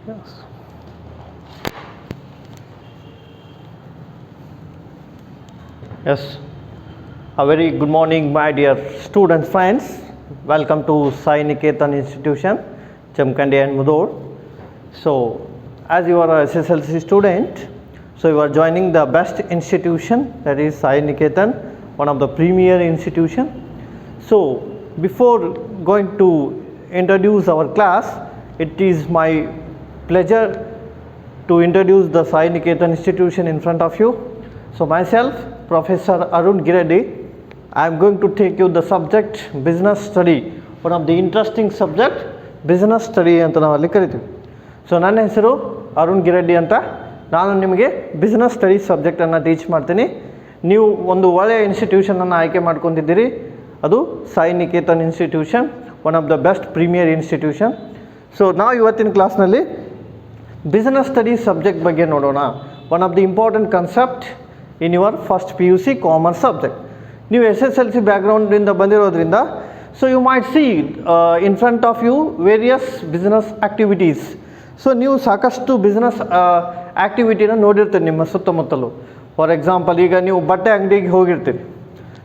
Yes. Yes. A very good morning, my dear student friends. Welcome to Sai Niketan Institution, Chamkandi and Mudor. So, as you are a SSLC student, so you are joining the best institution, that is Sai Niketan, one of the premier institution. So, before going to introduce our class, it is my pleasure to introduce the Sai Niketan institution in front of you. So myself, Professor Arun Giredi, I am going to take you the subject business study, one of the interesting subject business study ಅಂತ ನಾವು ಅಲ್ಲಿ ಕರಿತೀವಿ. So ನನ್ನ ಹೆಸರು ಅರುಣ್ ಗಿರೆಡ್ಡಿ ಅಂತ. ನಾನು ನಿಮಗೆ business study ಸಬ್ಜೆಕ್ಟನ್ನು teach ಮಾಡ್ತೀನಿ. ನೀವು ಒಂದು ಒಳ್ಳೆಯ ಇನ್ಸ್ಟಿಟ್ಯೂಷನನ್ನು ಆಯ್ಕೆ ಮಾಡ್ಕೊಂಡಿದ್ದೀರಿ, ಅದು Sai Niketan institution, one of the best premier institution. So ನಾವು ಇವತ್ತಿನ ಕ್ಲಾಸ್ನಲ್ಲಿ ಬಿಸ್ನೆಸ್ ಸ್ಟಡಿ ಸಬ್ಜೆಕ್ಟ್ ಬಗ್ಗೆ ನೋಡೋಣ. One of the important concept in your first PUC commerce subject. ನೀವು SSLC ಬ್ಯಾಕ್ಗ್ರೌಂಡಿಂದ ಬಂದಿರೋದ್ರಿಂದ so you might see in front of you various business activities. So ನೀವು ಸಾಕಷ್ಟು ಬಿಸ್ನೆಸ್ ಆ್ಯಕ್ಟಿವಿಟಿನ ನೋಡಿರ್ತೀರಿ ನಿಮ್ಮ ಸುತ್ತಮುತ್ತಲು. ಫಾರ್ ಎಕ್ಸಾಂಪಲ್, ಈಗ ನೀವು ಬಟ್ಟೆ ಅಂಗಡಿಗೆ ಹೋಗಿರ್ತೀರಿ,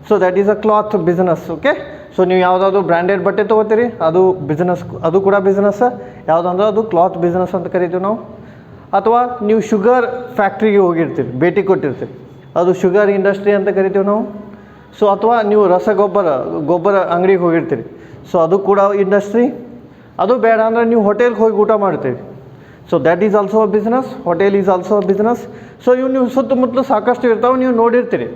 so that is a cloth business. Okay, so ನೀವು ಯಾವುದಾದ್ರು ಬ್ರ್ಯಾಂಡೆಡ್ ಬಟ್ಟೆ ತೊಗೋತೀರಿ, ಅದು ಬಿಸ್ನೆಸ್, ಅದು ಕೂಡ ಬಿಸ್ನೆಸ್. ಯಾವುದಂದ್ರೆ ಅದು ಕ್ಲಾತ್ ಬಿಸ್ನೆಸ್ ಅಂತ ಕರಿತೀವಿ ನಾವು. ಅಥವಾ ನೀವು ಶುಗರ್ ಫ್ಯಾಕ್ಟ್ರಿಗೆ ಹೋಗಿರ್ತೀರಿ, ಭೇಟಿ ಕೊಟ್ಟಿರ್ತೀರಿ, ಅದು ಶುಗರ್ ಇಂಡಸ್ಟ್ರಿ ಅಂತ ಕರಿತೀವಿ ನಾವು. ಸೊ ಅಥವಾ ನೀವು ಗೊಬ್ಬರ ಅಂಗಡಿಗೆ ಹೋಗಿರ್ತೀರಿ, ಸೊ ಅದು ಕೂಡ ಇಂಡಸ್ಟ್ರಿ. ಅದು ಬೇಡ ಅಂದರೆ ನೀವು ಹೋಟೆಲ್ಗೆ ಹೋಗಿ ಊಟ ಮಾಡ್ತೀರಿ, so that is also a business. Hotel is also a business. So ಇವು ನೀವು ಸುತ್ತಮುತ್ತಲು ಸಾಕಷ್ಟು ಇರ್ತಾವೆ, ನೀವು ನೋಡಿರ್ತೀರಿ,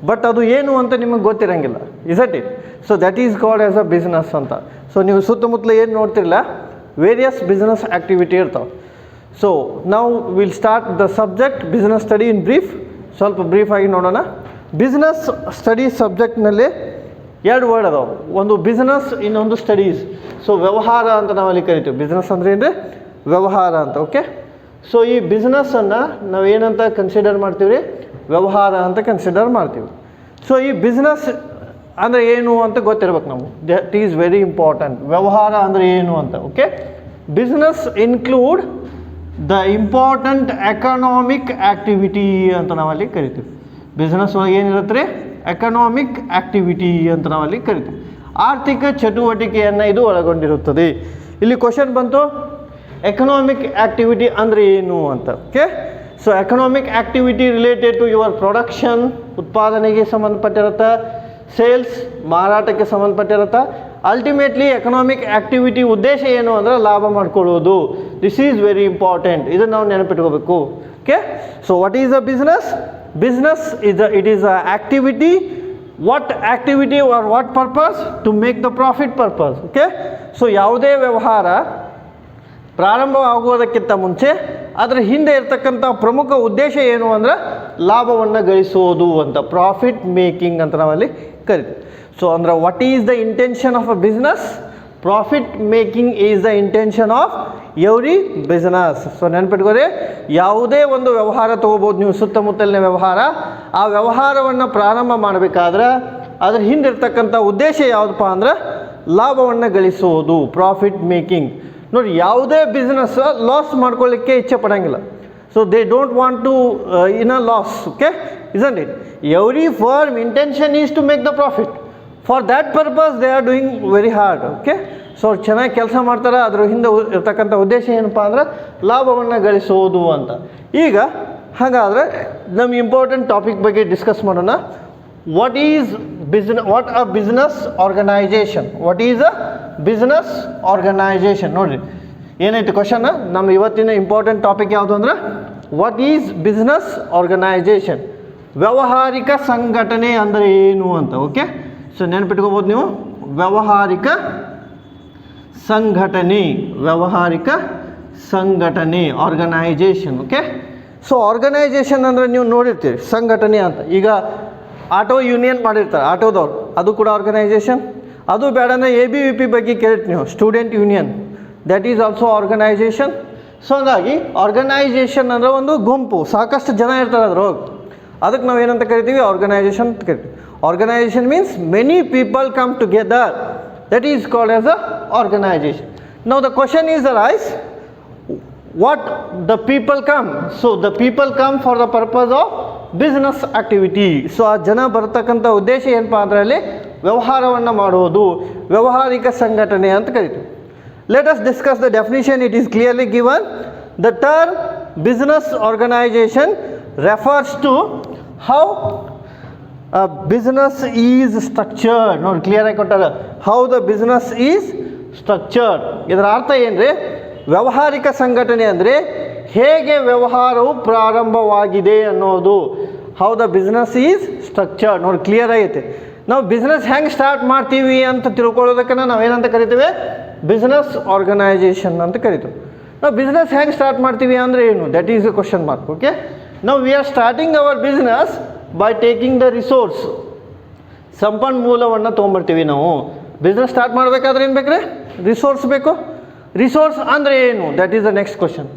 ಬಟ್ ಅದು ಏನು ಅಂತ ನಿಮಗೆ ಗೊತ್ತಿರೋಂಗಿಲ್ಲ, isn't it? So that is called as a business ಅಂತ. ಸೊ ನೀವು ಸುತ್ತಮುತ್ತಲು ಏನು ನೋಡ್ತಿರಲ್ಲ, ವೇರಿಯಸ್ ಬಿಸ್ನೆಸ್ ಆ್ಯಕ್ಟಿವಿಟಿ ಇರ್ತಾವೆ. ಸೊ ನಾವು will start the subject business study in brief. ಸ್ವಲ್ಪ ಬ್ರೀಫಾಗಿ ನೋಡೋಣ. ಬಿಸ್ನೆಸ್ ಸ್ಟಡಿ ಸಬ್ಜೆಕ್ಟ್ನಲ್ಲಿ ಎರಡು ವರ್ಡ್ ಅದಾವೆ, ಒಂದು ಬಿಸ್ನೆಸ್, ಇನ್ನೊಂದು ಸ್ಟಡೀಸ್. ಸೊ ವ್ಯವಹಾರ ಅಂತ ನಾವಲ್ಲಿ ಕರಿತೀವಿ. ಬಿಸ್ನೆಸ್ ಅಂದರೆ ಏನು? ವ್ಯವಹಾರ ಅಂತ. ಓಕೆ, ಸೊ ಈ ಬಿಸ್ನೆಸ್ಸನ್ನು ನಾವು ಏನಂತ ಕನ್ಸಿಡರ್ ಮಾಡ್ತೀವಿ ರೀ? ವ್ಯವಹಾರ ಅಂತ ಕನ್ಸಿಡರ್ ಮಾಡ್ತೀವಿ. ಸೊ ಈ ಬಿಸ್ನೆಸ್ ಅಂದರೆ ಏನು ಅಂತ ಗೊತ್ತಿರ್ಬೇಕು ನಾವು. That is very important. ವ್ಯವಹಾರ ಅಂದರೆ ಏನು ಅಂತ. Okay, business include the important economic activity ಅಂತ ನಾವಲ್ಲಿ ಕರಿತೀವಿ. ಬಿಸ್ನೆಸ್ ಒಳಗೆ ಏನಿರುತ್ತೆ ರೀ? ಎಕನಾಮಿಕ್ ಆ್ಯಕ್ಟಿವಿಟಿ ಅಂತ ನಾವಲ್ಲಿ ಕರಿತೀವಿ. ಆರ್ಥಿಕ ಚಟುವಟಿಕೆಯನ್ನು ಇದು ಒಳಗೊಂಡಿರುತ್ತದೆ. ಇಲ್ಲಿ ಕ್ವಶನ್ ಬಂತು, ಎಕನಾಮಿಕ್ ಆ್ಯಕ್ಟಿವಿಟಿ ಅಂದರೆ ಏನು ಅಂತ. Okay, so economic activity related to your production, ಉತ್ಪಾದನೆಗೆ ಸಂಬಂಧಪಟ್ಟಿರುತ್ತೆ, ಸೇಲ್ಸ್, ಮಾರಾಟಕ್ಕೆ ಸಂಬಂಧಪಟ್ಟಿರುತ್ತೆ. ಅಲ್ಟಿಮೇಟ್ಲಿ ಎಕನಾಮಿಕ್ ಆ್ಯಕ್ಟಿವಿಟಿ ಉದ್ದೇಶ ಏನು ಅಂದರೆ ಲಾಭ ಮಾಡ್ಕೊಳ್ಳೋದು. This is very important. ಇದನ್ನು ನಾವು ನೆನಪಿಟ್ಕೋಬೇಕು. Okay, so what is a business? Business is it is a activity. What activity or what purpose? To make the profit purpose. Okay, so ಯಾವುದೇ ವ್ಯವಹಾರ ಪ್ರಾರಂಭವಾಗುವುದಕ್ಕಿಂತ ಮುಂಚೆ ಅದರ ಹಿಂದೆ ಇರತಕ್ಕಂಥ ಪ್ರಮುಖ ಉದ್ದೇಶ ಏನು ಅಂದರೆ ಲಾಭವನ್ನು ಗಳಿಸೋದು ಅಂತ, ಪ್ರಾಫಿಟ್ ಮೇಕಿಂಗ್ ಅಂತ ನಾವಲ್ಲಿ ಕರಿತೀವಿ. ಸೊ ಅಂದರೆ what is the intention of a business? Profit making is the intention of every business. So ನೆನ್ಪಿಟ್ಕೋರಿ, ಯಾವುದೇ ಒಂದು ವ್ಯವಹಾರ ತೊಗೋಬೋದು ನೀವು, ಸುತ್ತಮುತ್ತಲಿನ ವ್ಯವಹಾರ. ಆ ವ್ಯವಹಾರವನ್ನು ಪ್ರಾರಂಭ ಮಾಡಬೇಕಾದ್ರೆ ಅದ್ರ ಹಿಂದಿರ್ತಕ್ಕಂಥ ಉದ್ದೇಶ ಯಾವುದಪ್ಪ ಅಂದ್ರೆ ಲಾಭವನ್ನು ಗಳಿಸೋದು, ಪ್ರಾಫಿಟ್ ಮೇಕಿಂಗ್. ನೋಡಿ, ಯಾವುದೇ ಬಿಸ್ನೆಸ್ ಲಾಸ್ ಮಾಡ್ಕೊಳ್ಳಿಕ್ಕೆ ಇಚ್ಛೆ ಪಡೋಂಗಿಲ್ಲ. So they don't want to in a loss. Okay, isn't it? Every firm intention is to make the profit. For that purpose they are doing very hard. Okay, so ಅವ್ರು ಚೆನ್ನಾಗಿ ಕೆಲಸ ಮಾಡ್ತಾರೆ. ಅದ್ರ ಹಿಂದೆ ಇರ್ತಕ್ಕಂಥ ಉದ್ದೇಶ ಏನಪ್ಪ ಅಂದ್ರೆ ಲಾಭವನ್ನು ಗಳಿಸೋದು ಅಂತ. ಈಗ ಹಾಗಾದರೆ ನಮ್ಮ ಇಂಪಾರ್ಟೆಂಟ್ ಟಾಪಿಕ್ ಬಗ್ಗೆ ಡಿಸ್ಕಸ್ ಮಾಡೋಣ. What is business? What a business organisation? What is a business organisation? ನೋಡಿರಿ ಏನೈತೆ ಕ್ವಶನ್. ನಮ್ಮ ಇವತ್ತಿನ ಇಂಪಾರ್ಟೆಂಟ್ ಟಾಪಿಕ್ ಯಾವುದು ಅಂದ್ರೆ ವಾಟ್ ಈಸ್ ಬಿಸ್ನೆಸ್ ಆರ್ಗನೈಜೇಷನ್? ವ್ಯಾವಹಾರಿಕ ಸಂಘಟನೆ ಅಂದರೆ ಏನು ಅಂತ. ಓಕೆ, ಸೊ ನೆನಪಿಟ್ಕೋಬೋದು ನೀವು, ವ್ಯಾವಹಾರಿಕ ಸಂಘಟನೆ, ವ್ಯಾವಹಾರಿಕ ಸಂಘಟನೆ, ಆರ್ಗನೈಜೇಷನ್. ಓಕೆ, ಸೊ ಆರ್ಗನೈಜೇಷನ್ ಅಂದರೆ ನೀವು ನೋಡಿರ್ತೀರಿ ಸಂಘಟನೆ ಅಂತ. ಈಗ ಆಟೋ ಯೂನಿಯನ್ ಮಾಡಿರ್ತಾರೆ ಆಟೋದವ್ರು, ಅದು ಕೂಡ ಆರ್ಗನೈಜೇಷನ್. ಅದು ಬೇಡ ಅಂದರೆ ABVP ಬಗ್ಗೆ ಕೇಳ್ತೀವಿ ನೀವು, student union, that is also organisation. So ಹಾಗಾಗಿ ಆರ್ಗನೈಜೇಷನ್ ಅಂದರೆ ಒಂದು ಗುಂಪು, ಸಾಕಷ್ಟು ಜನ ಇರ್ತಾರೆ ಅದ್ರೊಳಗೆ, ಅದಕ್ಕೆ ನಾವು ಏನಂತ ಕರಿತೀವಿ? ಆರ್ಗನೈಜೇಷನ್ ಅಂತ ಕರಿತೀವಿ. Organisation means many people come together, that is called as a organization. Now the question is arise, what the people come, so the people come for the purpose of business activity. So ಆ ಜನ ಬರ್ತಕ್ಕಂಥ ಉದ್ದೇಶ ಏನಪ್ಪ ಅಂದರೆ ಅಲ್ಲಿ ವ್ಯವಹಾರವನ್ನು ಮಾಡುವುದು, ವ್ಯಾವಹಾರಿಕ ಸಂಘಟನೆ ಅಂತ ಕರಿತೀವಿ. Let us discuss the definition. It is clearly given. The term business organisation refers to how a business is structured. ನೋಡಿ ಕ್ಲಿಯರ್ ಆಗಿ ಕೊಟ್ಟಾರ, how the business is structured. ಇದರ ಅರ್ಥ ಏನ್ರಿ? ವ್ಯಾವಹಾರಿಕ ಸಂಘಟನೆ ಅಂದರೆ ಹೇಗೆ ವ್ಯವಹಾರವು ಪ್ರಾರಂಭವಾಗಿದೆ ಅನ್ನೋದು. How the business is structured. ನೋಡಿ ಕ್ಲಿಯರ್ ಆಗೈತೆ. ನಾವು ಬಿಸ್ನೆಸ್ ಹೆಂಗೆ ಸ್ಟಾರ್ಟ್ ಮಾಡ್ತೀವಿ ಅಂತ ತಿಳ್ಕೊಳ್ಳೋದಕ್ಕೆ ನಾವೇನಂತ ಕರಿತೀವಿ? ಬಿಸ್ನೆಸ್ ಆರ್ಗನೈಜೇಷನ್ ಅಂತ ಕರಿತೀವಿ. ನಾವು ಬಿಸ್ನೆಸ್ ಹೆಂಗೆ ಸ್ಟಾರ್ಟ್ ಮಾಡ್ತೀವಿ ಅಂದರೆ ಏನು? That is A question mark. Okay, now we are starting our business by taking the resource. ಸಂಪನ್ಮೂಲವನ್ನು ತೊಗೊಂಬರ್ತೀವಿ ನಾವು. ಬಿಸ್ನೆಸ್ ಸ್ಟಾರ್ಟ್ ಮಾಡಬೇಕಾದ್ರೆ ಏನು ಬೇಕ್ರಿ? ರಿಸೋರ್ಸ್ ಬೇಕು. ರಿಸೋರ್ಸ್ ಅಂದರೆ ಏನು? That is the next question.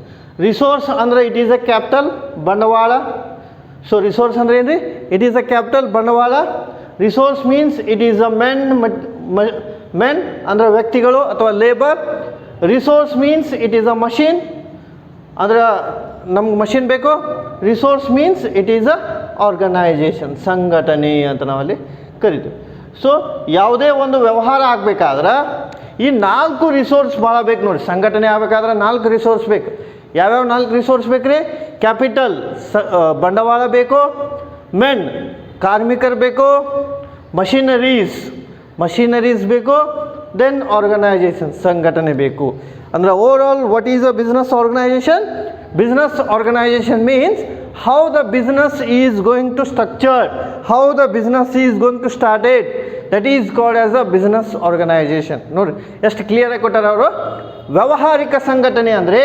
Resource ಅಂದರೆ ಇಟ್ ಈಸ್ ಅ ಕ್ಯಾಪಿಟಲ್, ಬಂಡವಾಳ. ಸೊ ರಿಸೋರ್ಸ್ ಅಂದರೆ ಏನು ರೀ? ಇಟ್ ಈಸ್ ಅ ಕ್ಯಾಪಿಟಲ್, ಬಂಡವಾಳ. Resource means it is a men ಅಂದರೆ ವ್ಯಕ್ತಿಗಳು ಅಥವಾ labour. Resource means it is a machine ಅಂದ್ರೆ ನಮ್ಗೆ ಮಷಿನ್ ಬೇಕು. Resource means it is a organisation, ಸಂಘಟನೆ ಅಂತ ನಾವಲ್ಲಿ ಕರಿತೀವಿ. ಸೊ ಯಾವುದೇ ಒಂದು ವ್ಯವಹಾರ ಆಗಬೇಕಾದ್ರೆ ಈ 4 ರಿಸೋರ್ಸ್ ಭಾಳ ಬೇಕು ನೋಡಿ. ಸಂಘಟನೆ ಆಗಬೇಕಾದ್ರೆ 4 ರಿಸೋರ್ಸ್ ಬೇಕು. ಯಾವ್ಯಾವ 4 ರಿಸೋರ್ಸ್ ಬೇಕು ರೀ? ಕ್ಯಾಪಿಟಲ್, ಬಂಡವಾಳ ಬೇಕು. ಮೆನ್, ಕಾರ್ಮಿಕರು ಬೇಕು. ಮಷಿನರೀಸ್ ಬೇಕು. ದೆನ್ ಆರ್ಗನೈಜೇಷನ್, ಸಂಘಟನೆ ಬೇಕು. ಅಂದರೆ overall what is a business organisation? Business organization means how the business is going to structure, how the business is going to start it. That is called as a business organization. ನೋಡಿ ಎಷ್ಟು clear ಆಗಿ ಕೊಟ್ಟಾರ ಅವರು. ವ್ಯಾವಹಾರಿಕ ಸಂಘಟನೆ ಅಂದರೆ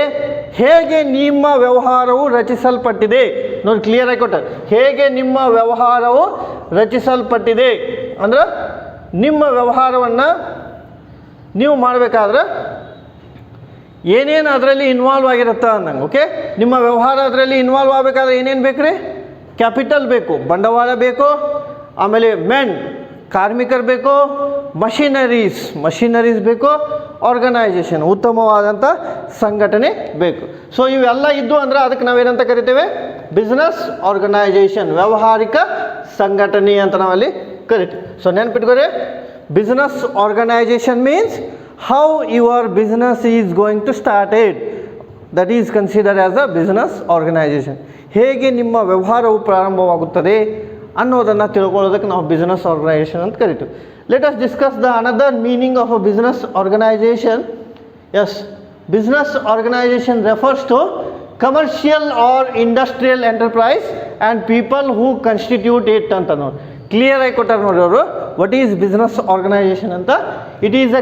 ಹೇಗೆ ನಿಮ್ಮ ವ್ಯವಹಾರವು ರಚಿಸಲ್ಪಟ್ಟಿದೆ. ನೋಡಿ ಕ್ಲಿಯರ್ ಆಗಿ ಕೊಟ್ಟಾರೆ, ಹೇಗೆ ನಿಮ್ಮ ವ್ಯವಹಾರವು ರಚಿಸಲ್ಪಟ್ಟಿದೆ ಅಂದ್ರೆ ನಿಮ್ಮ ವ್ಯವಹಾರವನ್ನು ನೀವು ಮಾಡಬೇಕಾದ್ರೆ ಏನೇನು ಅದರಲ್ಲಿ ಇನ್ವಾಲ್ವ್ ಆಗಿರುತ್ತೆ ಅಂದಂಗೆ. ಓಕೆ, ನಿಮ್ಮ ವ್ಯವಹಾರ ಅದರಲ್ಲಿ ಇನ್ವಾಲ್ವ್ ಆಗಬೇಕಾದ್ರೆ ಏನೇನು ಬೇಕು ರೀ? ಕ್ಯಾಪಿಟಲ್ ಬೇಕು, ಬಂಡವಾಳ ಬೇಕು. ಆಮೇಲೆ ಮೆನ್, ಕಾರ್ಮಿಕರು ಬೇಕು. ಮಷಿನರೀಸ್ ಬೇಕು. ಆರ್ಗನೈಜೇಷನ್, ಉತ್ತಮವಾದಂಥ ಸಂಘಟನೆ ಬೇಕು. ಸೊ ಇವೆಲ್ಲ ಇದ್ದು ಅಂದ್ರೆ ಅದಕ್ಕೆ ನಾವೇನಂತ ಕರಿತೇವೆ? ಬಿಸ್ನೆಸ್ ಆರ್ಗನೈಜೇಷನ್, ವ್ಯಾವಹಾರಿಕ ಸಂಘಟನೆ ಅಂತ ನಾವಲ್ಲಿ ಕರಿತೀವಿ. ಸೊ ನೆನ್ಪಿಟ್ಕೋರಿ, business organisation means how your business is going to start it. That is considered as a business organization. ಹೇಗೆ ನಿಮ್ಮ ವ್ಯವಹಾರವು ಪ್ರಾರಂಭವಾಗುತ್ತದೆ ಅನ್ನೋದನ್ನು ತಿಳ್ಕೊಳ್ಳೋದಕ್ಕೆ ನಾವು ಬಿಸ್ನೆಸ್ ಆರ್ಗನೈಜೇಷನ್ ಅಂತ ಕರಿತೀವಿ. Let us discuss the another meaning of a business organization. Yes, business organization refers to commercial or industrial enterprise and people who constitute it ಅಂತ ನೋಡಿ ಕ್ಲಿಯರ್ ಆಗಿ ಕೊಟ್ಟಾರೆ ನೋಡಿ ಅವರು. ವಾಟ್ ಈಸ್ ಬಿಸ್ನೆಸ್ ಆರ್ಗನೈಜೇಷನ್ ಅಂತ? It is a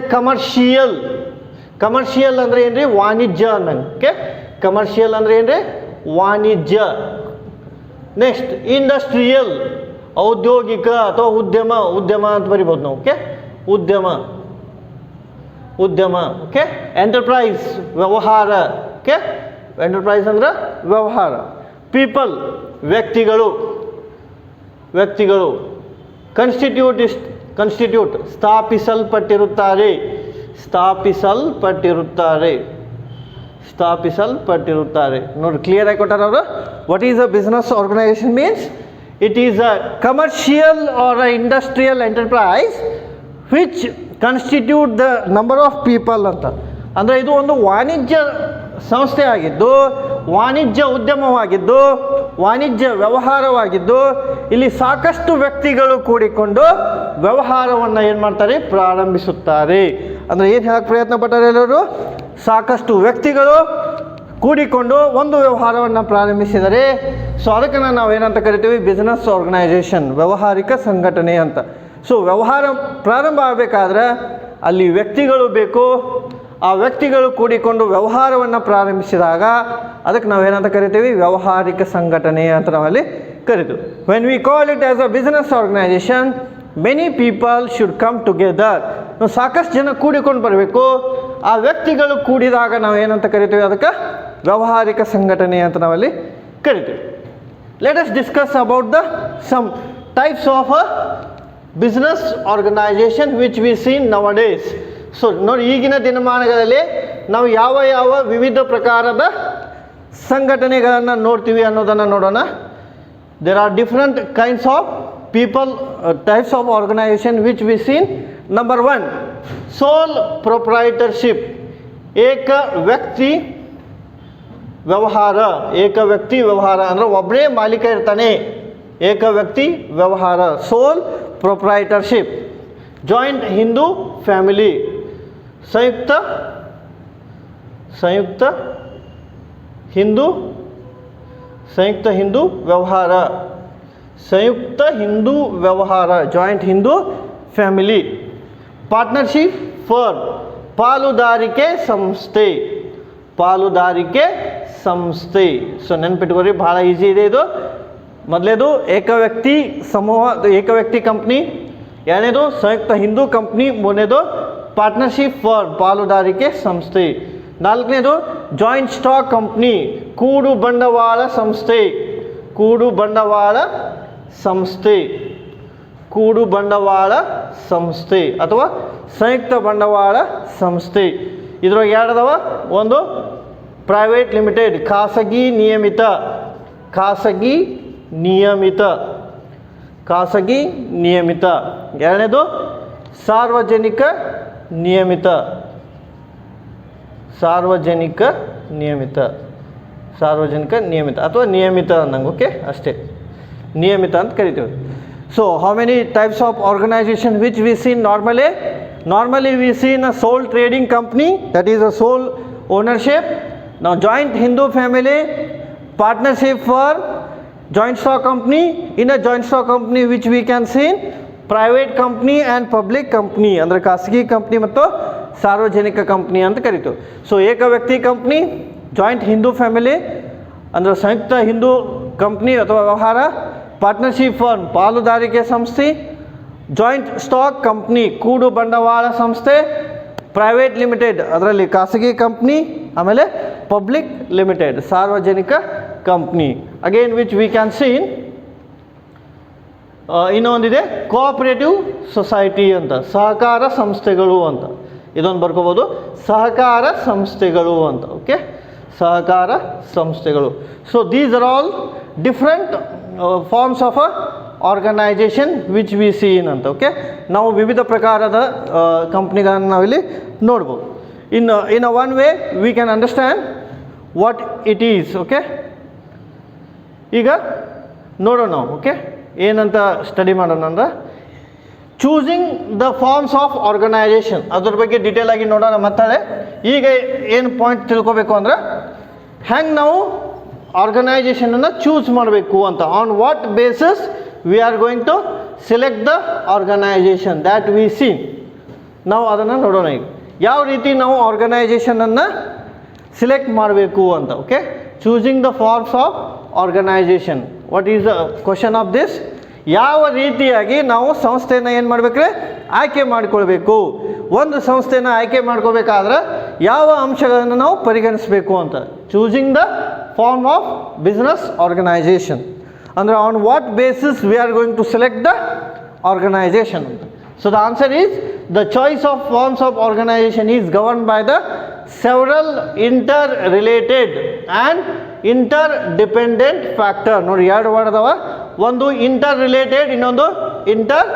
commercial ಅಂದರೆ ಏನು ರೀ? ವಾಣಿಜ್ಯ ಅನ್ನಂಗೆ. ಓಕೆ, ಕಮರ್ಷಿಯಲ್ ಅಂದರೆ ಏನು ರೀ? ವಾಣಿಜ್ಯ. ನೆಕ್ಸ್ಟ್ ಇಂಡಸ್ಟ್ರಿಯಲ್, ಔದ್ಯೋಗಿಕ ಅಥವಾ ಉದ್ಯಮ ಅಂತ ಬರಿಬೋದು ನಾವು. ಓಕೆ, ಉದ್ಯಮ. ಓಕೆ, ಎಂಟರ್ಪ್ರೈಸ್, ವ್ಯವಹಾರ. ಓಕೆ, ಎಂಟರ್ಪ್ರೈಸ್ ಅಂದ್ರೆ ವ್ಯವಹಾರ. ಪೀಪಲ್, ವ್ಯಕ್ತಿಗಳು. ಕನ್ಸ್ಟಿಟ್ಯೂಟ್, ಸ್ಥಾಪಿಸಲ್ಪಟ್ಟಿರುತ್ತಾರೆ. ನೋಡಿ ಕ್ಲಿಯರ್ ಆಗಿ ಕೊಟ್ಟಾರ ಅವರು. What is a business organisation means it is a commercial or a industrial enterprise which constitute the number of people ಅಂತ. ಅಂದರೆ ಇದು ಒಂದು ವಾಣಿಜ್ಯ ಸಂಸ್ಥೆ ಆಗಿದ್ದು, ವಾಣಿಜ್ಯ ಉದ್ಯಮವಾಗಿದ್ದು, ವಾಣಿಜ್ಯ ವ್ಯವಹಾರವಾಗಿದ್ದು, ಇಲ್ಲಿ ಸಾಕಷ್ಟು ವ್ಯಕ್ತಿಗಳು ಕೂಡಿಕೊಂಡು ವ್ಯವಹಾರವನ್ನು ಏನು ಮಾಡ್ತಾರೆ? ಪ್ರಾರಂಭಿಸುತ್ತಾರೆ. ಅಂದರೆ ಏನು ಹೇಳಕ್ಕೆ ಪ್ರಯತ್ನ ಪಟ್ಟಾರೆ ಎಲ್ಲರೂ? ಸಾಕಷ್ಟು ವ್ಯಕ್ತಿಗಳು ಕೂಡಿಕೊಂಡು ಒಂದು ವ್ಯವಹಾರವನ್ನು ಪ್ರಾರಂಭಿಸಿದರೆ. ಸೊ ಅದಕ್ಕೆ ನಾವೇನಂತ ಕರಿತೀವಿ? ಬಿಸ್ನೆಸ್ ಆರ್ಗನೈಜೇಷನ್, ವ್ಯಾವಹಾರಿಕ ಸಂಘಟನೆ ಅಂತ. ಸೊ ವ್ಯವಹಾರ ಪ್ರಾರಂಭ ಆಗಬೇಕಾದ್ರೆ ಅಲ್ಲಿ ವ್ಯಕ್ತಿಗಳು ಬೇಕು. ಆ ವ್ಯಕ್ತಿಗಳು ಕೂಡಿಕೊಂಡು ವ್ಯವಹಾರವನ್ನು ಪ್ರಾರಂಭಿಸಿದಾಗ ಅದಕ್ಕೆ ನಾವೇನಂತ ಕರಿತೀವಿ? ವ್ಯಾವಹಾರಿಕ ಸಂಘಟನೆ ಅಂತ ನಾವಲ್ಲಿ ಕರಿತೀವಿ. When we call it as a business organization, many people should come together. ನಾವು ಸಾಕಷ್ಟು ಜನ ಕೂಡಿಕೊಂಡು ಬರಬೇಕು. ಆ ವ್ಯಕ್ತಿಗಳು ಕೂಡಿದಾಗ ನಾವು ಏನಂತ ಕರಿತೀವಿ? ಅದಕ್ಕೆ ವ್ಯಾವಹಾರಿಕ ಸಂಘಟನೆ ಅಂತ ನಾವಲ್ಲಿ ಕರಿತೀವಿ. Let us discuss about the some types of a business organization which we seen nowadays. So ನೋಡಿ, ಈಗಿನ ದಿನಮಾನಗಳಲ್ಲಿ ನಾವು ಯಾವ ಯಾವ ವಿವಿಧ ಪ್ರಕಾರದ ಸಂಘಟನೆಗಳನ್ನು ನೋಡ್ತೀವಿ ಅನ್ನೋದನ್ನು ನೋಡೋಣ. There are different kinds of people, types of organization which we seen. Number 1, sole proprietorship, ಏಕ ವ್ಯಕ್ತಿ ವ್ಯವಹಾರ. ಏಕ ವ್ಯಕ್ತಿ ವ್ಯವಹಾರ ಅಂದರೆ ಒಬ್ಬನೇ ಮಾಲೀಕ ಇರ್ತಾನೆ, ಏಕ ವ್ಯಕ್ತಿ ವ್ಯವಹಾರ, sole proprietorship. Joint Hindu family, ಸಂಯುಕ್ತ ಹಿಂದೂ ವ್ಯವಹಾರ, ಸಂಯುಕ್ತ ಹಿಂದೂ ವ್ಯವಹಾರ, joint Hindu family. Partnership firm, ಪಾಲುದಾರಿಕೆ ಸಂಸ್ಥೆ, ಪಾಲುದಾರಿಕೆ ಸಂಸ್ಥೆ. ಸೊ ನೆನ್ಪಿಟ್ಕೋರಿ, ಭಾಳ ಈಸಿ ಇದೆ ಇದು. ಮೊದಲೇದು ಏಕ ವ್ಯಕ್ತಿ ಸಮೂಹ, ಏಕ ವ್ಯಕ್ತಿ ಕಂಪ್ನಿ. ಎರಡನೇದು ಸಂಯುಕ್ತ ಹಿಂದೂ ಕಂಪ್ನಿ. ಮೂರನೇದು ಪಾರ್ಟ್ನರ್ಶಿಪ್ ಫರ್ಮ್, ಪಾಲುದಾರಿಕೆ ಸಂಸ್ಥೆ. ನಾಲ್ಕನೇದು ಜಾಯಿಂಟ್ ಸ್ಟಾಕ್ ಕಂಪ್ನಿ, ಕೂಡು ಬಂಡವಾಳ ಸಂಸ್ಥೆ, ಕೂಡು ಬಂಡವಾಳ ಸಂಸ್ಥೆ, ಕೂಡು ಬಂಡವಾಳ ಸಂಸ್ಥೆ ಅಥವಾ ಸಂಯುಕ್ತ ಬಂಡವಾಳ ಸಂಸ್ಥೆ. ಇದ್ರೊಳಗೆ ಎರಡದವ, ಒಂದು ಪ್ರೈವೇಟ್ ಲಿಮಿಟೆಡ್, ಖಾಸಗಿ ನಿಯಮಿತ, ಖಾಸಗಿ ನಿಯಮಿತ, ಖಾಸಗಿ ನಿಯಮಿತ. ಎರಡನೇದು ಸಾರ್ವಜನಿಕ ನಿಯಮಿತ, ಸಾರ್ವಜನಿಕ ನಿಯಮಿತ, ಸಾರ್ವಜನಿಕ ನಿಯಮಿತ ಅಥವಾ ನಿಯಮಿತ ಅನ್ನಂಗೆ, ಓಕೆ ಅಷ್ಟೇ, ನಿಯಮಿತ ಅಂತ ಕರಿತೀವಿ. So how many types of organization which we seen normally? Normally we see in a sole trading company, that is a sole ownership. Now joint Hindu family, partnership firm, joint stock company. In a joint stock company which we can see private company and public company, ಅಂದರೆ ಖಾಸಗಿ company ಮತ್ತು ಸಾರ್ವಜನಿಕ company ಅಂತ ಕರಿತೀವಿ. So ಏಕ ವ್ಯಕ್ತಿ company, joint Hindu family ಅಂದರೆ ಸಂಯುಕ್ತ Hindu company ಅಥವಾ ವ್ಯವಹಾರ. ಪಾರ್ಟ್ನರ್ಶಿಪ್ ಫರ್ಮ್, ಪಾಲುದಾರಿಕೆ ಸಂಸ್ಥೆ. ಜಾಯಿಂಟ್ ಸ್ಟಾಕ್ ಕಂಪ್ನಿ, ಕೂಡು ಬಂಡವಾಳ ಸಂಸ್ಥೆ. ಪ್ರೈವೇಟ್ ಲಿಮಿಟೆಡ್, ಅದರಲ್ಲಿ ಖಾಸಗಿ ಕಂಪ್ನಿ. ಆಮೇಲೆ ಪಬ್ಲಿಕ್ ಲಿಮಿಟೆಡ್, ಸಾರ್ವಜನಿಕ company. Again which we can seen ಇನ್ನೊಂದಿದೆ ಕೋಆಪರೇಟಿವ್ ಸೊಸೈಟಿ ಅಂತ, ಸಹಕಾರ ಸಂಸ್ಥೆಗಳು ಅಂತ. ಇದೊಂದು ಬರ್ಕೋಬೋದು, ಸಹಕಾರ ಸಂಸ್ಥೆಗಳು ಅಂತ. ಓಕೆ, ಸಹಕಾರ ಸಂಸ್ಥೆಗಳು. So these are all different forms of a organization which we seen ಅಂತ. ಓಕೆ, ನಾವು ವಿವಿಧ ಪ್ರಕಾರದ ಕಂಪ್ನಿಗಳನ್ನು ನಾವಿಲ್ಲಿ ನೋಡ್ಬೋದು. In one way we can understand what it is. Okay, ಈಗ ನೋಡೋಣ ನಾವು. ಓಕೆ, ಏನಂತ ಸ್ಟಡಿ ಮಾಡೋಣ ಅಂದ್ರೆ choosing the forms of organization, ಅದ್ರ ಬಗ್ಗೆ ಡೀಟೇಲ್ ಆಗಿ ನೋಡೋಣ ಮಾತಾಡೆ. ಈಗ ಏನು ಪಾಯಿಂಟ್ ತಿಳ್ಕೊಬೇಕು ಅಂದ್ರೆ ಹೆಂಗೆ ನಾವು ಆರ್ಗನೈಸೇಷನನ್ನು ಚೂಸ್ ಮಾಡಬೇಕು ಅಂತ. On what basis we are going to select the organization that we see. ನಾವು ಅದನ್ನು ನೋಡೋಣ. ಈಗ ಯಾವ ರೀತಿ ನಾವು ಆರ್ಗನೈಸೇಷನನ್ನು ಸಿಲೆಕ್ಟ್ ಮಾಡಬೇಕು ಅಂತ. Okay, choosing the forms of organization. What is the question of this? ಯಾವ ರೀತಿಯಾಗಿ ನಾವು ಸಂಸ್ಥೆಯನ್ನು ಏನು ಮಾಡಬೇಕ್ರೆ ಆಯ್ಕೆ ಮಾಡಿಕೊಳ್ಬೇಕು. ಒಂದು ಸಂಸ್ಥೆಯನ್ನು ಆಯ್ಕೆ ಮಾಡ್ಕೋಬೇಕಾದ್ರೆ ಯಾವ ಅಂಶಗಳನ್ನು ನಾವು ಪರಿಗಣಿಸಬೇಕು ಅಂತ. Choosing the form of business organisation ಅಂದರೆ on what basis we are going to select the organisation. So the answer is the choice of forms of organisation is govern by the several interrelated and interdependent factor. ನೋಡಿ, ಎರಡು word ಅದಾವ, ಒಂದು interrelated, ಇನ್ನೊಂದು inter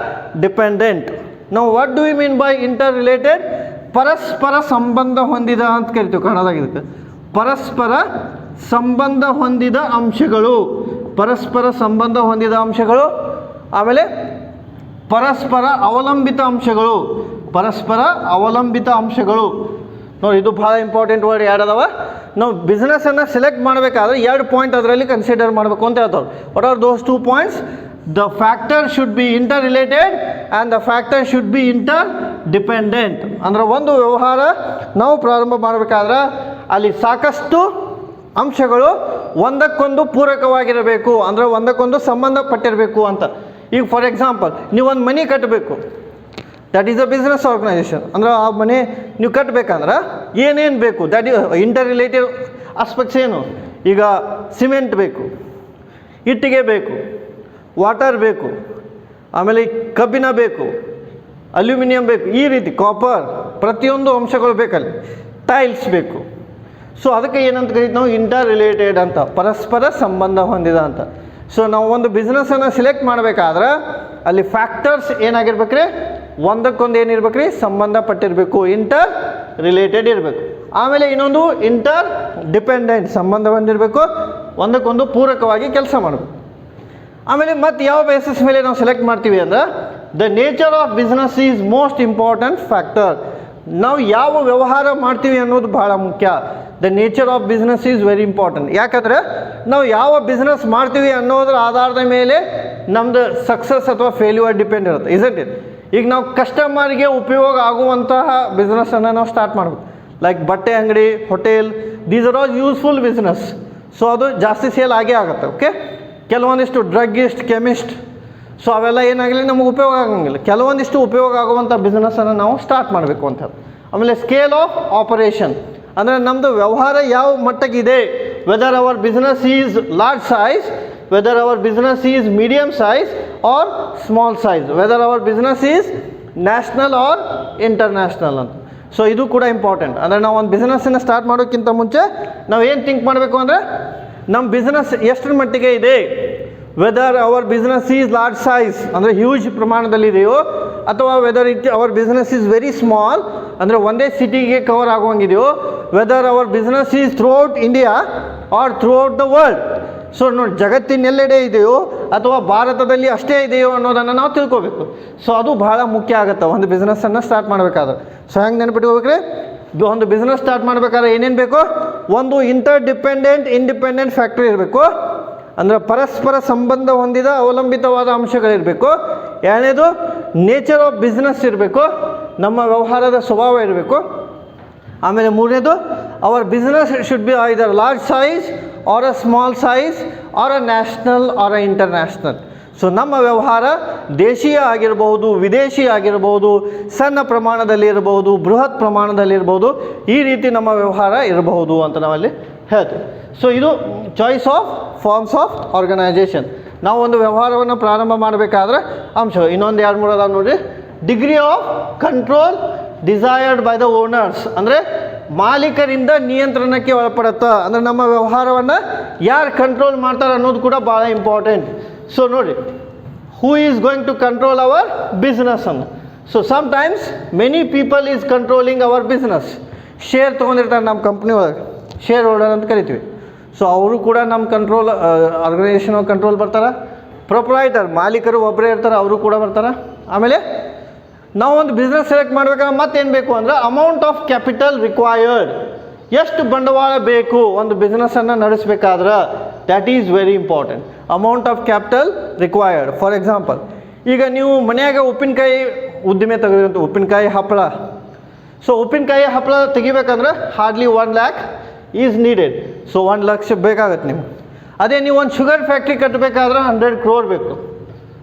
dependent. ನಾವು what do we mean by interrelated? ಪರಸ್ಪರ ಸಂಬಂಧ ಹೊಂದಿದ ಅಂತ ಕರಿತೀವಿ ಕನ್ನಡದಾಗ. ಇದಕ್ಕೆ ಪರಸ್ಪರ ಸಂಬಂಧ ಹೊಂದಿದ ಅಂಶಗಳು, ಪರಸ್ಪರ ಸಂಬಂಧ ಹೊಂದಿದ ಅಂಶಗಳು. ಆಮೇಲೆ ಪರಸ್ಪರ ಅವಲಂಬಿತ ಅಂಶಗಳು, ಪರಸ್ಪರ ಅವಲಂಬಿತ ಅಂಶಗಳು. ನೋಡಿ, ಇದು ಭಾಳ ಇಂಪಾರ್ಟೆಂಟ್ ವರ್ಡ್. ಎರಡದವ. ನಾವು ಬಿಸ್ನೆಸ್ಸನ್ನು ಸೆಲೆಕ್ಟ್ ಮಾಡಬೇಕಾದ್ರೆ ಎರಡು ಪಾಯಿಂಟ್ ಅದರಲ್ಲಿ ಕನ್ಸಿಡರ್ ಮಾಡಬೇಕು ಅಂತ ಹೇಳ್ತಾರೆ. What are those 2 points? The factor should be inter related and the factor should be inter dependent. ಅಂದರೆ ಒಂದು ವ್ಯವಹಾರ ನಾವು ಪ್ರಾರಂಭ ಮಾಡಬೇಕಾದ್ರೆ ಅಲ್ಲಿ ಸಾಕಷ್ಟು ಅಂಶಗಳು ಒಂದಕ್ಕೊಂದು ಪೂರಕವಾಗಿರಬೇಕು, ಅಂದರೆ ಒಂದಕ್ಕೊಂದು ಸಂಬಂಧಪಟ್ಟಿರಬೇಕು ಅಂತ. ಈಗ ಫಾರ್ ಎಕ್ಸಾಂಪಲ್, ನೀವು ಒಂದು ಮನೆ ಕಟ್ಟಬೇಕು, that is a business organisation. ಅಂದರೆ ಆ ಮನೆ ನೀವು ಕಟ್ಟಬೇಕಂದ್ರೆ ಏನೇನು ಬೇಕು, that is inter relative aspects. ಏನು? ಈಗ ಸಿಮೆಂಟ್ ಬೇಕು, ಇಟ್ಟಿಗೆ ಬೇಕು, ವಾಟರ್ ಬೇಕು, ಆಮೇಲೆ ಕಬ್ಬಿಣ ಬೇಕು, ಅಲ್ಯೂಮಿನಿಯಂ ಬೇಕು, ಈ ರೀತಿ ಕಾಪರ್, ಪ್ರತಿಯೊಂದು ಅಂಶಗಳು ಬೇಕಲ್ಲಿ. ಟೈಲ್ಸ್ ಬೇಕು. ಸೊ ಅದಕ್ಕೆ ಏನಂತ ಕರಿತೀವಿ ನಾವು ಇಂಟರ್ ರಿಲೇಟೆಡ್ ಅಂತ, ಪರಸ್ಪರ ಸಂಬಂಧ ಹೊಂದಿದ ಅಂತ. ಸೊ ನಾವು ಒಂದು ಬಿಸ್ನೆಸ್ಸನ್ನು ಸಿಲೆಕ್ಟ್ ಮಾಡಬೇಕಾದ್ರೆ ಅಲ್ಲಿ ಫ್ಯಾಕ್ಟರ್ಸ್ ಏನಾಗಿರ್ಬೇಕ್ರಿ, ಒಂದಕ್ಕೊಂದು ಏನಿರ್ಬೇಕ್ರಿ, ಸಂಬಂಧಪಟ್ಟಿರಬೇಕು, ಇಂಟರ್ ರಿಲೇಟೆಡ್ ಇರಬೇಕು. ಆಮೇಲೆ ಇನ್ನೊಂದು ಇಂಟರ್ ಡಿಪೆಂಡೆಂಟ್, ಸಂಬಂಧ ಹೊಂದಿರಬೇಕು, ಒಂದಕ್ಕೊಂದು ಪೂರಕವಾಗಿ ಕೆಲಸ ಮಾಡಬೇಕು. ಆಮೇಲೆ ಮತ್ತು ಯಾವ ಬೇಸಿಸ್ ಮೇಲೆ ನಾವು ಸೆಲೆಕ್ಟ್ ಮಾಡ್ತೀವಿ ಅಂದ್ರೆ the nature of business is most important factor. ನಾವು ಯಾವ ವ್ಯವಹಾರ ಮಾಡ್ತೀವಿ ಅನ್ನೋದು ಭಾಳ ಮುಖ್ಯ. The nature of business is very important. ಯಾಕಂದರೆ ನಾವು ಯಾವ ಬಿಸ್ನೆಸ್ ಮಾಡ್ತೀವಿ ಅನ್ನೋದ್ರ ಆಧಾರದ ಮೇಲೆ ನಮ್ಮದು ಸಕ್ಸಸ್ ಅಥವಾ ಫೇಲ್ಯೂರ್ ಡಿಪೆಂಡ್ ಇರುತ್ತೆ, ಇಸಂಟ್ ಇಟ್? ಈಗ ನಾವು ಕಸ್ಟಮರ್ಗೆ ಉಪಯೋಗ ಆಗುವಂತಹ ಬಿಸ್ನೆಸ್ಸನ್ನು ನಾವು ಸ್ಟಾರ್ಟ್ ಮಾಡಬೇಕು. ಲೈಕ್ ಬಟ್ಟೆ ಅಂಗಡಿ, hotel, these are all useful business. So ಅದು ಜಾಸ್ತಿ ಸೇಲ್ ಆಗೇ ಆಗುತ್ತೆ. ಓಕೆ, ಕೆಲವೊಂದಿಷ್ಟು ಡ್ರಗ್ಗಿಸ್ಟ್, ಕೆಮಿಸ್ಟ್, ಸೊ ಅವೆಲ್ಲ ಏನಾಗಲಿ ನಮಗೆ ಉಪಯೋಗ ಆಗಂಗಿಲ್ಲ. ಕೆಲವೊಂದಿಷ್ಟು ಉಪಯೋಗ ಆಗುವಂಥ ಬಿಸ್ನೆಸ್ಸನ್ನು ನಾವು ಸ್ಟಾರ್ಟ್ ಮಾಡಬೇಕು ಅಂತ ಹೇಳಿ. ಆಮೇಲೆ ಸ್ಕೇಲ್ ಆಫ್ ಆಪರೇಷನ್ ಅಂದರೆ ನಮ್ಮದು ವ್ಯವಹಾರ ಯಾವ ಮಟ್ಟಕ್ಕಿದೆ, whether our business is large size, whether our business is medium size or small size, whether our business is national or international ಅಂತ. ಸೊ ಇದು ಕೂಡ ಇಂಪಾರ್ಟೆಂಟ್. ಅಂದರೆ ನಾವು ಒಂದು ಬಿಸ್ನೆಸ್ಸನ್ನು ಸ್ಟಾರ್ಟ್ ಮಾಡೋಕ್ಕಿಂತ ಮುಂಚೆ ನಾವು ಏನು ಥಿಂಕ್ ಮಾಡಬೇಕು ಅಂದರೆ ನಮ್ಮ ಬಿಸ್ನೆಸ್ ಎಷ್ಟರ ಮಟ್ಟಿಗೆ ಇದೆ, whether our business is large size ಅಂದರೆ ಹ್ಯೂಜ್ ಪ್ರಮಾಣದಲ್ಲಿದೆಯೋ, ಅಥವಾ whether our business is very small ಅಂದರೆ ಒಂದೇ ಸಿಟಿಗೆ ಕವರ್ ಆಗುವಂಗಿದೆಯೋ, whether our business is throughout India or throughout the world. So ನೋಡಿ, ಜಗತ್ತಿನೆಲ್ಲೆಡೆ ಇದೆಯೋ ಅಥವಾ ಭಾರತದಲ್ಲಿ ಅಷ್ಟೇ ಇದೆಯೋ ಅನ್ನೋದನ್ನು ನಾವು ತಿಳ್ಕೊಬೇಕು. ಸೊ ಅದು ಬಹಳ ಮುಖ್ಯ ಆಗುತ್ತೆ ಒಂದು ಬಿಸ್ನೆಸ್ಸನ್ನು ಸ್ಟಾರ್ಟ್ ಮಾಡಬೇಕಾದ್ರೆ. ಸೊ ಹೆಂಗೆ ನೆನಪಿಟ್ಕೋಬೇಕ್ರಿ, ಒಂದು ಬಿಸ್ನೆಸ್ ಸ್ಟಾರ್ಟ್ ಮಾಡಬೇಕಾದ್ರೆ ಏನೇನು ಬೇಕು, ಒಂದು ಇಂಟರ್ ಡಿಪೆಂಡೆಂಟ್ ಇಂಡಿಪೆಂಡೆಂಟ್ ಫ್ಯಾಕ್ಟ್ರಿ ಇರಬೇಕು, ಅಂದರೆ ಪರಸ್ಪರ ಸಂಬಂಧ ಹೊಂದಿದ ಅವಲಂಬಿತವಾದ ಅಂಶಗಳಿರಬೇಕು. ಎರಡನೇದು ನೇಚರ್ ಆಫ್ ಬಿಸ್ನೆಸ್ ಇರಬೇಕು, ನಮ್ಮ ವ್ಯವಹಾರದ ಸ್ವಭಾವ ಇರಬೇಕು. ಆಮೇಲೆ ಮೂರನೇದು our business should be either large size or a small size or a national or a international. So ನಮ್ಮ ವ್ಯವಹಾರ ದೇಶೀಯ ಆಗಿರ್ಬೋದು, ವಿದೇಶಿ ಆಗಿರ್ಬೋದು, ಸಣ್ಣ ಪ್ರಮಾಣದಲ್ಲಿ ಇರಬಹುದು, ಬೃಹತ್ ಪ್ರಮಾಣದಲ್ಲಿರ್ಬೋದು, ಈ ರೀತಿ ನಮ್ಮ ವ್ಯವಹಾರ ಇರಬಹುದು ಅಂತ ನಾವಲ್ಲಿ ಹೇಳ್ತೀವಿ. ಸೊ ಇದು choice of forms of organization. ನಾವು ಒಂದು ವ್ಯವಹಾರವನ್ನು ಪ್ರಾರಂಭ ಮಾಡಬೇಕಾದ್ರೆ ಅಂಶಗಳು ಇನ್ನೊಂದು 2-3 ಅದಾವ ನೋಡಿರಿ. Degree of control desired by the owners ಅಂದರೆ ಮಾಲೀಕರಿಂದ ನಿಯಂತ್ರಣಕ್ಕೆ ಒಳಪಡುತ್ತಾ, ಅಂದರೆ ನಮ್ಮ ವ್ಯವಹಾರವನ್ನು ಯಾರು ಕಂಟ್ರೋಲ್ ಮಾಡ್ತಾರೆ ಅನ್ನೋದು ಕೂಡ ಭಾಳ ಇಂಪಾರ್ಟೆಂಟ್. ಸೊ ನೋಡಿ, who is going to control our business ಅನ್ನು. So sometimes many people is controlling our business. Share ತೊಗೊಂಡಿರ್ತಾರೆ ನಮ್ಮ ಕಂಪ್ನಿ ಒಳಗೆ, ಶೇರ್ ಹೋಲ್ಡರ್ ಅಂತ ಕರಿತೀವಿ. ಸೊ ಅವರು ಕೂಡ ನಮ್ಮ ಕಂಟ್ರೋಲ್ ಆರ್ಗನೈಜೇಷನ್ ಕಂಟ್ರೋಲ್ ಬರ್ತಾರೆ. ಪ್ರೊಪ್ರೈಟರ್ ಮಾಲೀಕರು ಒಬ್ಬರೇ ಇರ್ತಾರೆ, ಅವರು ಕೂಡ ಬರ್ತಾರೆ. ಆಮೇಲೆ ನಾವು ಒಂದು ಬಿಸ್ನೆಸ್ ಸೆಲೆಕ್ಟ್ ಮಾಡ್ಬೇಕಾದ್ರೆ ಮತ್ತೇನು ಬೇಕು ಅಂದರೆ ಅಮೌಂಟ್ ಆಫ್ ಕ್ಯಾಪಿಟಲ್ ರಿಕ್ವೈರ್ಡ್, ಎಷ್ಟು ಬಂಡವಾಳ ಬೇಕು ಒಂದು ಬಿಸ್ನೆಸ್ಸನ್ನು ನಡೆಸಬೇಕಾದ್ರೆ, that is very important. Amount of capital required. For example, ಈಗ ನೀವು ಮನೆಯಾಗ ಉಪ್ಪಿನಕಾಯಿ ಉದ್ದಿಮೆ ತೆಗೆದ್ರಂತ, ಉಪ್ಪಿನಕಾಯಿ ಹಪ್ಪಳ. ಸೊ ಉಪ್ಪಿನಕಾಯಿ ಹಪ್ಪಳ ತೆಗಿಬೇಕಂದ್ರೆ hardly 1 lakh is needed. So 1 lakh ಬೇಕಾಗತ್ತೆ ನಿಮ್ಗೆ. ಅದೇ ನೀವು ಒಂದು ಶುಗರ್ ಫ್ಯಾಕ್ಟ್ರಿ ಕಟ್ಟಬೇಕಾದ್ರೆ 100 crore ಬೇಕು.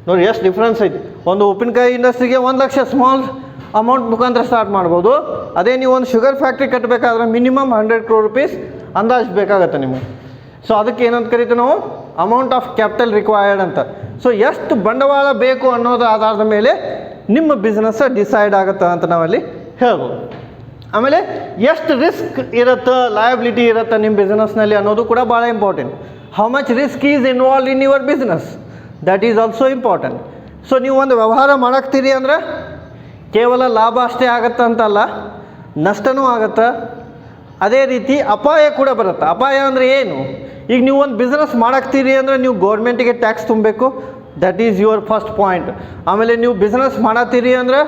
ನೋಡಿ ಎಷ್ಟು ಡಿಫ್ರೆನ್ಸ್ ಐತಿ. ಒಂದು ಉಪ್ಪಿನಕಾಯಿ ಇಂಡಸ್ಟ್ರಿಗೆ 1 ಲಕ್ಷ ಸ್ಮಾಲ್ ಅಮೌಂಟ್ ಮುಖಾಂತರ ಸ್ಟಾರ್ಟ್ ಮಾಡ್ಬೋದು. ಅದೇ ನೀವು ಒಂದು ಶುಗರ್ ಫ್ಯಾಕ್ಟ್ರಿ ಕಟ್ಟಬೇಕಾದ್ರೆ ಮಿನಿಮಮ್ 100 crore rupees ಅಂದಾಜು ಬೇಕಾಗತ್ತೆ ನಿಮಗೆ. ಸೊ ಅದಕ್ಕೆ ಏನಂತ ಕರಿತೀವಿ ನಾವು, ಅಮೌಂಟ್ ಆಫ್ ಕ್ಯಾಪಿಟಲ್ ರಿಕ್ವೈರ್ಡ್ ಅಂತ. ಸೊ ಎಷ್ಟು ಬಂಡವಾಳ ಬೇಕು ಅನ್ನೋದ್ರ ಆಧಾರದ ಮೇಲೆ ನಿಮ್ಮ ಬಿಸ್ನೆಸ್ ಡಿಸೈಡ್ ಆಗುತ್ತೆ ಅಂತ ನಾವಲ್ಲಿ ಹೇಳ್ಬೋದು. ಆಮೇಲೆ ಎಷ್ಟು ರಿಸ್ಕ್ ಇರುತ್ತೆ, ಲಯಬಿಲಿಟಿ ಇರುತ್ತೆ ನಿಮ್ಮ ಬಿಸ್ನೆಸ್ನಲ್ಲಿ ಅನ್ನೋದು ಕೂಡ ಭಾಳ important. How much risk is involve in your business, that is also important. So ನೀವು ಒಂದು ವ್ಯವಹಾರ ಮಾಡಾಕ್ತೀರಿ ಅಂದರೆ ಕೇವಲ ಲಾಭ ಅಷ್ಟೇ ಆಗುತ್ತೆ ಅಂತಲ್ಲ, ನಷ್ಟವೂ ಆಗುತ್ತೆ. ಅದೇ ರೀತಿ ಅಪಾಯ ಕೂಡ ಬರುತ್ತೆ. ಅಪಾಯ ಅಂದರೆ ಏನು, ಈಗ ನೀವು ಒಂದು ಬಿಸ್ನೆಸ್ ಮಾಡಾಕ್ತೀರಿ ಅಂದರೆ ನೀವು ಗೌರ್ಮೆಂಟಿಗೆ ಟ್ಯಾಕ್ಸ್ ತುಂಬಬೇಕು, that is your first point. ಆಮೇಲೆ ನೀವು ಬಿಸ್ನೆಸ್ ಮಾಡತ್ತೀರಿ ಅಂದರೆ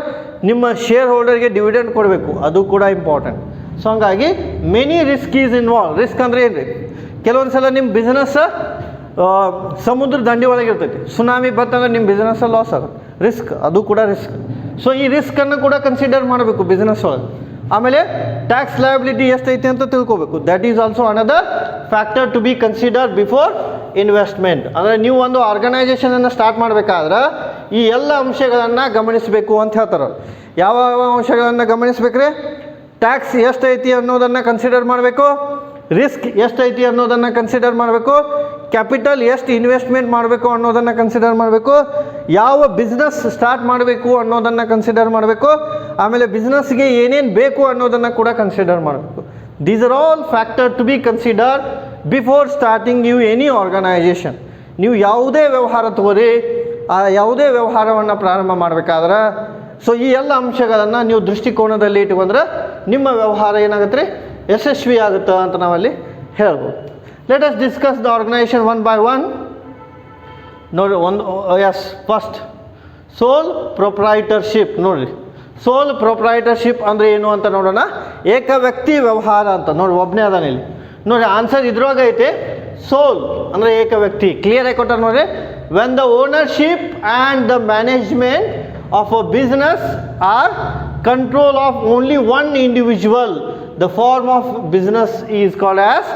ನಿಮ್ಮ ಶೇರ್ ಹೋಲ್ಡರ್ಗೆ ಡಿವಿಡೆಂಡ್ ಕೊಡಬೇಕು, ಅದು ಕೂಡ ಇಂಪಾರ್ಟೆಂಟ್. ಸೊ ಹಂಗಾಗಿ many risk is involve. Risk ಅಂದರೆ ಏನು ರೀ, ಕೆಲವೊಂದು ಸಲ ನಿಮ್ಮ ಬಿಸ್ನೆಸ್ ಸಮುದ್ರ ದಂಡಿ ಒಳಗೆ ಇರ್ತೈತಿ, ಸುನಾಮಿ ಬಂತಂದ್ರೆ ನಿಮ್ಮ ಬಿಸ್ನೆಸ್ ಲಾಸ್ ಆಗುತ್ತೆ, ರಿಸ್ಕ್, ಅದು ಕೂಡ ರಿಸ್ಕ್. ಸೊ ಈ ರಿಸ್ಕನ್ನು ಕೂಡ ಕನ್ಸಿಡರ್ ಮಾಡಬೇಕು ಬಿಸ್ನೆಸ್ ಒಳಗೆ. ಆಮೇಲೆ ಟ್ಯಾಕ್ಸ್ ಲಯಬಿಲಿಟಿ ಎಷ್ಟೈತಿ ಅಂತ ತಿಳ್ಕೊಬೇಕು, that is also another factor to be consider before investment. ಅಂದರೆ ನೀವು ಒಂದು ಆರ್ಗನೈಜೇಷನನ್ನು ಸ್ಟಾರ್ಟ್ ಮಾಡಬೇಕಾದ್ರೆ ಈ ಎಲ್ಲ ಅಂಶಗಳನ್ನು ಗಮನಿಸಬೇಕು ಅಂತ ಹೇಳ್ತಾರೆ. ಯಾವ ಅಂಶಗಳನ್ನು ಗಮನಿಸ್ಬೇಕ್ರಿ, ಟ್ಯಾಕ್ಸ್ ಎಷ್ಟೈತಿ ಅನ್ನೋದನ್ನು ಕನ್ಸಿಡರ್ ಮಾಡಬೇಕು, ರಿಸ್ಕ್ ಎಷ್ಟೈತಿ ಅನ್ನೋದನ್ನು ಕನ್ಸಿಡರ್ ಮಾಡಬೇಕು, ಕ್ಯಾಪಿಟಲ್ ಎಷ್ಟು ಇನ್ವೆಸ್ಟ್ಮೆಂಟ್ ಮಾಡಬೇಕು ಅನ್ನೋದನ್ನು ಕನ್ಸಿಡರ್ ಮಾಡಬೇಕು, ಯಾವ ಬಿಸ್ನೆಸ್ ಸ್ಟಾರ್ಟ್ ಮಾಡಬೇಕು ಅನ್ನೋದನ್ನು ಕನ್ಸಿಡರ್ ಮಾಡಬೇಕು, ಆಮೇಲೆ ಬಿಸ್ನೆಸ್ಗೆ ಏನೇನು ಬೇಕು ಅನ್ನೋದನ್ನು ಕೂಡ ಕನ್ಸಿಡರ್ ಮಾಡಬೇಕು. These are all factor to be consider before starting you any organization. ನೀವು ಯಾವುದೇ ವ್ಯವಹಾರ ತಗೋರಿ, ಆ ಯಾವುದೇ ವ್ಯವಹಾರವನ್ನು ಪ್ರಾರಂಭ ಮಾಡಬೇಕಾದ್ರೆ ಸೊ ಈ ಎಲ್ಲ ಅಂಶಗಳನ್ನು ನೀವು ದೃಷ್ಟಿಕೋನದಲ್ಲಿ ಇಟ್ಕೊಂಡ್ರೆ ನಿಮ್ಮ ವ್ಯವಹಾರ ಏನಾಗುತ್ತೆ ರೀ, ಯಶಸ್ವಿ ಆಗುತ್ತೆ ಅಂತ ನಾವಲ್ಲಿ ಹೇಳ್ಬೋದು. Let us discuss the organization one by one. ನೋಡಿ ಎಸ್ ಫಸ್ಟ್ ಸೋಲ್ ಪ್ರೊಪ್ರೈಟರ್ಶಿಪ್. ನೋಡಿರಿ ಸೋಲ್ ಪ್ರೊಪ್ರೈಟರ್ಶಿಪ್ ಅಂದರೆ ಏನು ಅಂತ ನೋಡೋಣ. ಏಕ ವ್ಯಕ್ತಿ ವ್ಯವಹಾರ ಅಂತ ನೋಡಿ, ಒಬ್ಬನೇ ಅದಾನ ಇಲ್ಲಿ ನೋಡಿ. ಆನ್ಸರ್ ಇದ್ರೊಳಗೆ ಐತೆ, ಸೋಲ್ ಅಂದರೆ ಏಕ ವ್ಯಕ್ತಿ. ಕ್ಲಿಯರ್ ಆಗಿ ಕೊಟ್ಟಾರೆ ನೋಡಿರಿ. When the ownership and the management of a business are control of only one individual, the form of business is called as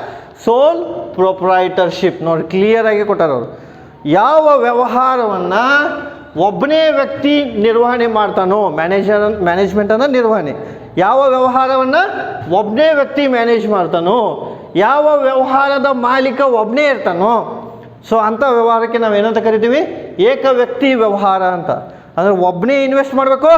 sole proprietorship. ನೋಡಿ ಕ್ಲಿಯರ್ ಆಗಿ ಕೊಟ್ಟಾರ ಅವರು. ಯಾವ ವ್ಯವಹಾರವನ್ನು ಒಬ್ಬನೇ ವ್ಯಕ್ತಿ ನಿರ್ವಹಣೆ ಮಾಡ್ತಾನೋ, ಮ್ಯಾನೇಜ್ಮೆಂಟ್ ಅಂದರೆ ನಿರ್ವಹಣೆ. ಯಾವ ವ್ಯವಹಾರವನ್ನು ಒಬ್ಬನೇ ವ್ಯಕ್ತಿ ಮ್ಯಾನೇಜ್ ಮಾಡ್ತಾನೋ, ಯಾವ ವ್ಯವಹಾರದ ಮಾಲೀಕ ಒಬ್ಬನೇ ಇರ್ತಾನೋ, ಸೊ ಅಂಥ ವ್ಯವಹಾರಕ್ಕೆ ನಾವು ಏನಂತ ಕರಿತೀವಿ, ಏಕ ವ್ಯಕ್ತಿ ವ್ಯವಹಾರ ಅಂತ. ಅಂದರೆ ಒಬ್ಬನೇ ಇನ್ವೆಸ್ಟ್ ಮಾಡಬೇಕು,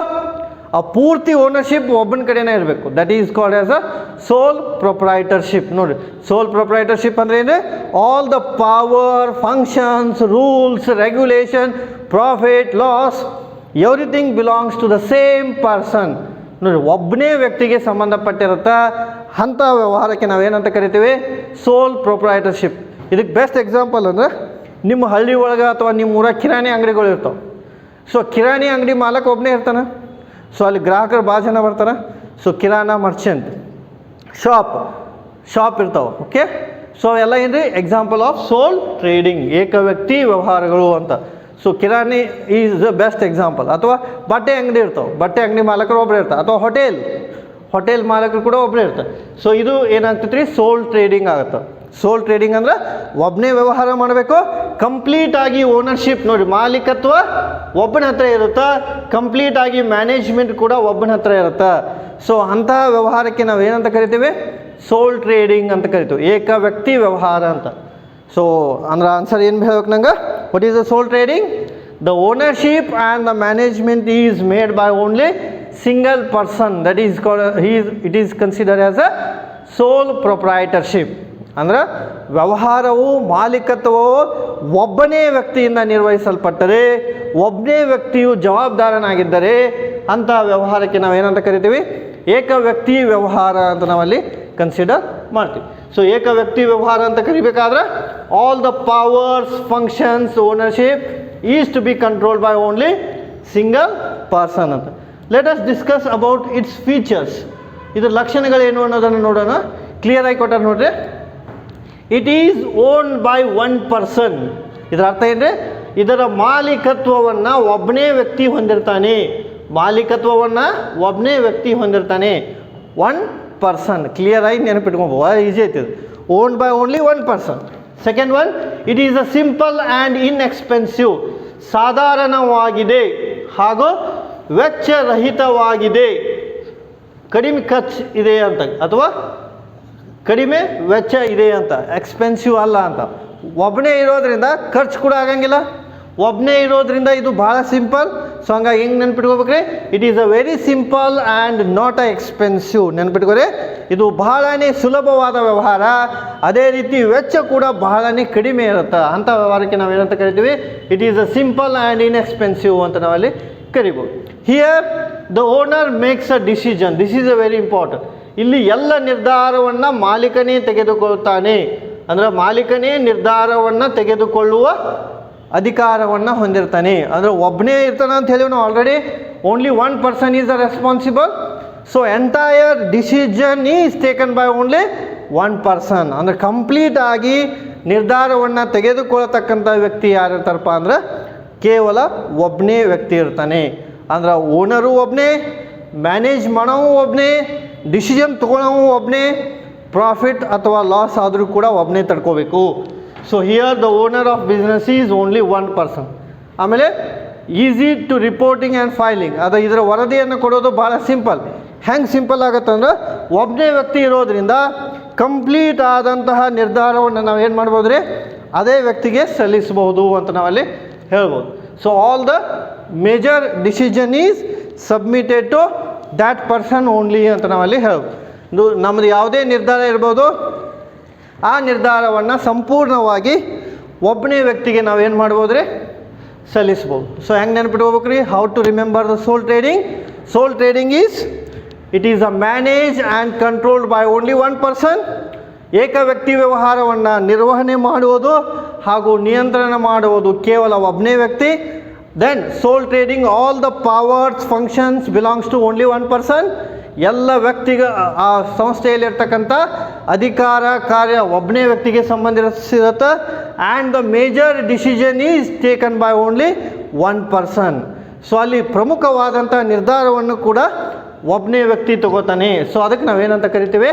ಆ ಪೂರ್ತಿ ಓನರ್ಶಿಪ್ ಒಬ್ಬನ ಕಡೆನೇ ಇರಬೇಕು. That is called as a sole proprietorship. ನೋಡಿ ಸೋಲ್ ಪ್ರೊಪ್ರೈಟರ್ಶಿಪ್ ಅಂದರೆ ಏನು, all the power, functions, rules, regulation, profit, loss, everything belongs to the same person. ನೋಡಿ ಒಬ್ಬನೇ ವ್ಯಕ್ತಿಗೆ ಸಂಬಂಧಪಟ್ಟಿರುತ್ತೆ. ಅಂಥ ವ್ಯವಹಾರಕ್ಕೆ ನಾವೇನಂತ ಕರಿತೀವಿ, ಸೋಲ್ ಪ್ರೊಪ್ರೈಟರ್ಶಿಪ್. ಇದಕ್ಕೆ ಬೆಸ್ಟ್ ಎಕ್ಸಾಂಪಲ್ ಅಂದರೆ ನಿಮ್ಮ ಹಳ್ಳಿ ಒಳಗೆ ಅಥವಾ ನಿಮ್ಮ ಊರಾಗ ಕಿರಾಣಿ ಅಂಗಡಿಗಳು ಇರ್ತಾವೆ. ಸೊ ಕಿರಾಣಿ ಅಂಗಡಿ ಮಾಲಕ ಒಬ್ಬನೇ ಇರ್ತಾನೆ. ಸೊ ಅಲ್ಲಿ ಗ್ರಾಹಕರು ಭಾಳ ಜನ ಬರ್ತಾರೆ. ಸೊ ಕಿರಾಣ ಮರ್ಚೆಂಟ್, ಶಾಪ್ ಇರ್ತಾವೆ. ಓಕೆ, ಸೊ ಎಲ್ಲ ಏನು ರೀ ಎಕ್ಸಾಂಪಲ್ ಆಫ್ ಸೋಲ್ ಟ್ರೇಡಿಂಗ್, ಏಕ ವ್ಯಕ್ತಿ ವ್ಯವಹಾರಗಳು ಅಂತ. ಸೊ ಕಿರಾಣಿ ಈಸ್ ದ ಬೆಸ್ಟ್ ಎಕ್ಸಾಂಪಲ್. ಅಥವಾ ಬಟ್ಟೆ ಅಂಗಡಿ ಇರ್ತಾವೆ, ಬಟ್ಟೆ ಅಂಗಡಿ ಮಾಲಕರು ಒಬ್ಬರೇ ಇರ್ತಾರೆ. ಅಥವಾ ಹೋಟೆಲ್ ಮಾಲಕರು ಕೂಡ ಒಬ್ಬರೇ ಇರ್ತಾರೆ. ಸೊ ಇದು ಏನಾಗ್ತೈತೆ ರೀ, ಸೋಲ್ ಟ್ರೇಡಿಂಗ್ ಆಗುತ್ತೆ. ಸೋಲ್ ಟ್ರೇಡಿಂಗ್ ಅಂದ್ರೆ ಒಬ್ಬನೇ ವ್ಯವಹಾರ ಮಾಡಬೇಕು, ಕಂಪ್ಲೀಟಾಗಿ ಓನರ್ಶಿಪ್. ನೋಡಿ ಮಾಲೀಕತ್ವ ಒಬ್ಬನ ಹತ್ರ ಇರುತ್ತೆ, ಕಂಪ್ಲೀಟಾಗಿ ಮ್ಯಾನೇಜ್ಮೆಂಟ್ ಕೂಡ ಒಬ್ಬನ ಹತ್ರ ಇರುತ್ತೆ. ಸೊ ಅಂತಹ ವ್ಯವಹಾರಕ್ಕೆ ನಾವು ಏನಂತ ಕರಿತೀವಿ, ಸೋಲ್ ಟ್ರೇಡಿಂಗ್ ಅಂತ ಕರಿತೀವಿ, ಏಕ ವ್ಯಕ್ತಿ ವ್ಯವಹಾರ ಅಂತ. ಸೊ ಅಂದ್ರೆ ಆನ್ಸರ್ ಏನು ಹೇಳ್ಬೇಕು ನಂಗೆ, what is the sole trading? The ownership and the management is made by only single person, that is it is consider as a sole proprietorship. ಅಂದ್ರೆ ವ್ಯವಹಾರವು, ಮಾಲೀಕತ್ವವು ಒಬ್ಬನೇ ವ್ಯಕ್ತಿಯಿಂದ ನಿರ್ವಹಿಸಲ್ಪಟ್ಟರೆ, ಒಬ್ಬನೇ ವ್ಯಕ್ತಿಯು ಜವಾಬ್ದಾರನಾಗಿದ್ದರೆ ಅಂಥ ವ್ಯವಹಾರಕ್ಕೆ ನಾವು ಏನಂತ ಕರಿತೀವಿ, ಏಕ ವ್ಯಕ್ತಿ ವ್ಯವಹಾರ ಅಂತ ನಾವಲ್ಲಿ ಕನ್ಸಿಡರ್ ಮಾಡ್ತೀವಿ. ಸೊ ಏಕ ವ್ಯಕ್ತಿ ವ್ಯವಹಾರ ಅಂತ ಕರಿಬೇಕಾದ್ರೆ all the powers, functions, ownership is to be controlled by only single person ಅಂತ. Let us discuss about its features. ಇದರ ಲಕ್ಷಣಗಳೇನು ಅನ್ನೋದನ್ನು ನೋಡೋಣ. ಕ್ಲಿಯರ್ ಆಗಿ ಕೊಟ್ಟಾರೆ ನೋಡ್ರಿ. It is owned by one person. ಇದರ ಅರ್ಥ ಏನ್ರಿ, ಇದರ ಮಾಲೀಕತ್ವವನ್ನು ಒಬ್ಬನೇ ವ್ಯಕ್ತಿ ಹೊಂದಿರ್ತಾನೆ. ಮಾಲೀಕತ್ವವನ್ನು ಒಬ್ಬನೇ ವ್ಯಕ್ತಿ ಹೊಂದಿರ್ತಾನೆ, ಒನ್ ಪರ್ಸನ್. ಕ್ಲಿಯರ್ ಆಗಿ ನೆನಪಿಟ್ಕೊಬೋದು, ಈಸಿ ಐತಿದು. Owned by only one person. Second one, it is a simple and inexpensive. ಸಾಧಾರಣವಾಗಿದೆ ಹಾಗೂ ವೆಚ್ಚರಹಿತವಾಗಿದೆ. ಕಡಿಮೆ ಖರ್ಚು ಇದೆ ಅಂತ, ಅಥವಾ ಕಡಿಮೆ ವೆಚ್ಚ ಇದೆ ಅಂತ, ಎಕ್ಸ್ಪೆನ್ಸಿವ್ ಅಲ್ಲ ಅಂತ. ಒಬ್ಬನೇ ಇರೋದ್ರಿಂದ ಖರ್ಚು ಕೂಡ ಆಗಂಗಿಲ್ಲ, ಒಬ್ಬನೇ ಇರೋದ್ರಿಂದ ಇದು ಭಾಳ ಸಿಂಪಲ್. ಸೊ ಹಂಗಾಗಿ ಹೆಂಗೆ ನೆನ್ಪಿಟ್ಕೋಬೇಕ್ರಿ, it is a very simple and not a expensive. ನೆನ್ಪಿಟ್ಕೋರಿ, ಇದು ಬಹಳನೇ ಸುಲಭವಾದ ವ್ಯವಹಾರ, ಅದೇ ರೀತಿ ವೆಚ್ಚ ಕೂಡ ಬಹಳನೇ ಕಡಿಮೆ ಇರುತ್ತೆ. ಅಂಥ ವ್ಯವಹಾರಕ್ಕೆ ನಾವು ಏನಂತ ಕರಿತೀವಿ, it is a simple and inexpensive ಅಂತ ನಾವಲ್ಲಿ ಕರಿಬೋದು. Here the owner makes a decision. This is a very important. ಇಲ್ಲಿ ಎಲ್ಲ ನಿರ್ಧಾರವನ್ನು ಮಾಲೀಕನೇ ತೆಗೆದುಕೊಳ್ತಾನೆ. ಅಂದರೆ ಮಾಲೀಕನೇ ನಿರ್ಧಾರವನ್ನು ತೆಗೆದುಕೊಳ್ಳುವ ಅಧಿಕಾರವನ್ನು ಹೊಂದಿರ್ತಾನೆ. ಅಂದರೆ ಒಬ್ಬನೇ ಇರ್ತಾನೆ ಅಂತ ಹೇಳಿ ನಾವು already. Only one person is a responsible. So entire decision is taken by only one person. ಅಂದರೆ ಕಂಪ್ಲೀಟ್ ಆಗಿ ನಿರ್ಧಾರವನ್ನು ತೆಗೆದುಕೊಳ್ಳತಕ್ಕಂಥ ವ್ಯಕ್ತಿ ಯಾರಿರ್ತಾರಪ್ಪ ಅಂದ್ರೆ ಕೇವಲ ಒಬ್ಬನೇ ವ್ಯಕ್ತಿ ಇರ್ತಾನೆ. ಅಂದ್ರೆ ಓನರು ಒಬ್ಬನೇ, ಮ್ಯಾನೇಜ್ ಮಾಡೋವು ಒಬ್ಬನೇ, ಡಿಸಿಷನ್ ತೊಗೊಳ್ಳೋವು ಒಬ್ಬನೇ, ಪ್ರಾಫಿಟ್ ಅಥವಾ ಲಾಸ್ ಆದರೂ ಕೂಡ ಒಬ್ಬನೇ ತಡ್ಕೋಬೇಕು. So here the owner of business is only one person. ಆಮೇಲೆ easy to reporting and filing. ಅದು ಇದರ ವರದಿಯನ್ನು ಕೊಡೋದು ಭಾಳ ಸಿಂಪಲ್. ಹೆಂಗೆ ಸಿಂಪಲ್ ಆಗುತ್ತಂದ್ರೆ ಒಬ್ಬನೇ ವ್ಯಕ್ತಿ ಇರೋದ್ರಿಂದ ಕಂಪ್ಲೀಟ್ ಆದಂತಹ ನಿರ್ಧಾರವನ್ನು ನಾವು ಏನು ಮಾಡ್ಬೋದು ರೀ, ಅದೇ ವ್ಯಕ್ತಿಗೆ ಸಲ್ಲಿಸಬಹುದು ಅಂತ ನಾವಲ್ಲಿ ಹೇಳ್ಬೋದು. So all the major decision is submitted to that person only ಅಂತ ನಾವಲ್ಲಿ ಹೇಳ್ಬೋದು. ನಮ್ಮದು ಯಾವುದೇ ನಿರ್ಧಾರ ಇರ್ಬೋದು, ಆ ನಿರ್ಧಾರವನ್ನು ಸಂಪೂರ್ಣವಾಗಿ ಒಬ್ಬನೇ ವ್ಯಕ್ತಿಗೆ ನಾವೇನು ಮಾಡ್ಬೋದು ರೀ, ಸಲ್ಲಿಸ್ಬೋದು. ಸೊ ಹೆಂಗೆ ನೆನ್ಪಿಟ್ಕೋಬೇಕು ರೀ, how to remember the sole trading. Sole trading is it is a manage and controlled by only one person. ಏಕ ವ್ಯಕ್ತಿ ವ್ಯವಹಾರವನ್ನು ನಿರ್ವಹಣೆ ಮಾಡುವುದು ಹಾಗೂ ನಿಯಂತ್ರಣ ಮಾಡುವುದು ಕೇವಲ ಒಬ್ಬನೇ ವ್ಯಕ್ತಿ. Then sole trading all the powers functions belongs to only one person. ಎಲ್ಲ ಆ ಸಂಸ್ಥೆಯಲ್ಲಿರ್ತಕ್ಕಂಥ ಅಧಿಕಾರ ಕಾರ್ಯ ಒಬ್ಬನೇ ವ್ಯಕ್ತಿಗೆ ಸಂಬಂಧಿಸಿರುತ್ತೆ. And the major decision is taken by only one person. So ಅಲ್ಲಿ ಪ್ರಮುಖವಾದಂಥ ನಿರ್ಧಾರವನ್ನು ಕೂಡ ಒಬ್ಬನೇ ವ್ಯಕ್ತಿ ತಗೋತಾನೆ. ಸೊ ಅದಕ್ಕೆ ನಾವೇನಂತ ಕರಿತೀವಿ,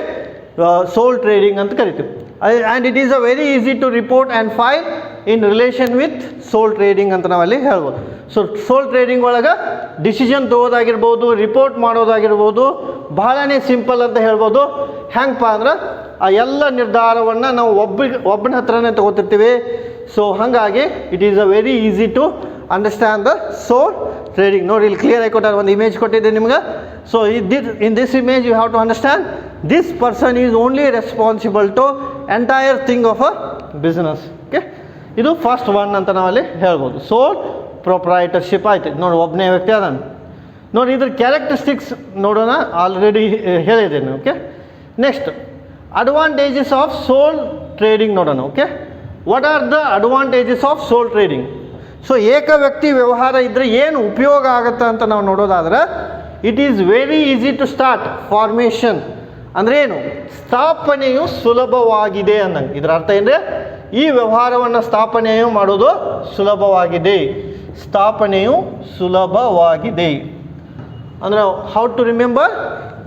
ಸೋಲ್ ಟ್ರೇಡಿಂಗ್ ಅಂತ ಕರಿತೀವಿ. And it is a very easy to report and file in relation with sole trading ಅಂತ ನಾವಲ್ಲಿ ಹೇಳ್ಬೋದು. ಸೊ ಸೋಲ್ ಟ್ರೇಡಿಂಗ್ ಒಳಗೆ ಡಿಸಿಷನ್ ತೊಗೋದಾಗಿರ್ಬೋದು, ರಿಪೋರ್ಟ್ ಮಾಡೋದಾಗಿರ್ಬೋದು, ಬಹಳನೇ ಸಿಂಪಲ್ ಅಂತ ಹೇಳ್ಬೋದು. ಹೆಂಗಪ್ಪ ಅಂದ್ರೆ ಆ ಎಲ್ಲ ನಿರ್ಧಾರವನ್ನು ನಾವು ಒಬ್ಬನ ಹತ್ರನೇ ತೊಗೋತಿರ್ತೀವಿ. ಸೊ ಹಾಗಾಗಿ it is a very easy to understand the sole trading. ನೋಡಿ ಇಲ್ಲಿ ಕ್ಲಿಯರ್ ಆಗಿ ಕೊಟ್ಟಾರೆ, ಒಂದು ಇಮೇಜ್ ಕೊಟ್ಟಿದ್ದೆ ನಿಮ್ಗೆ. So in this image you have to understand this person is only responsible to entire thing of a business. Okay, ಇದು first one ಅಂತ ನಾವಲ್ಲಿ ಹೇಳ್ಬೋದು. ಸೋಲ್ ಪ್ರೊಪ್ರೈಟರ್ಶಿಪ್ ಆಯ್ತು. ನೋಡಿ ಒಬ್ಬನೇ ವ್ಯಕ್ತಿ ಅದಾನ. ನೋಡಿ ಇದ್ರ ಕ್ಯಾರೆಕ್ಟರಿಸ್ಟಿಕ್ಸ್ ನೋಡೋಣ, ಆಲ್ರೆಡಿ ಹೇಳಿದ್ದೇನೆ. Okay, next advantages of sole trading ನೋಡೋಣ. Okay, what are the advantages of sole trading? So ಏಕ ವ್ಯಕ್ತಿ ವ್ಯವಹಾರ ಇದ್ದರೆ ಏನು ಉಪಯೋಗ ಆಗುತ್ತೆ ಅಂತ ನಾವು ನೋಡೋದಾದ್ರೆ, it is very easy to start formation. ಅಂದರೆ ಏನು, ಸ್ಥಾಪನೆಯು ಸುಲಭವಾಗಿದೆ ಅನ್ನಂಗೆ. ಇದರ ಅರ್ಥ ಏನ್ರಿ, ಈ ವ್ಯವಹಾರವನ್ನು ಸ್ಥಾಪನೆಯು ಮಾಡೋದು ಸುಲಭವಾಗಿದೆ. ಸ್ಥಾಪನೆಯು ಸುಲಭವಾಗಿದೆ ಅಂದರೆ how to remember,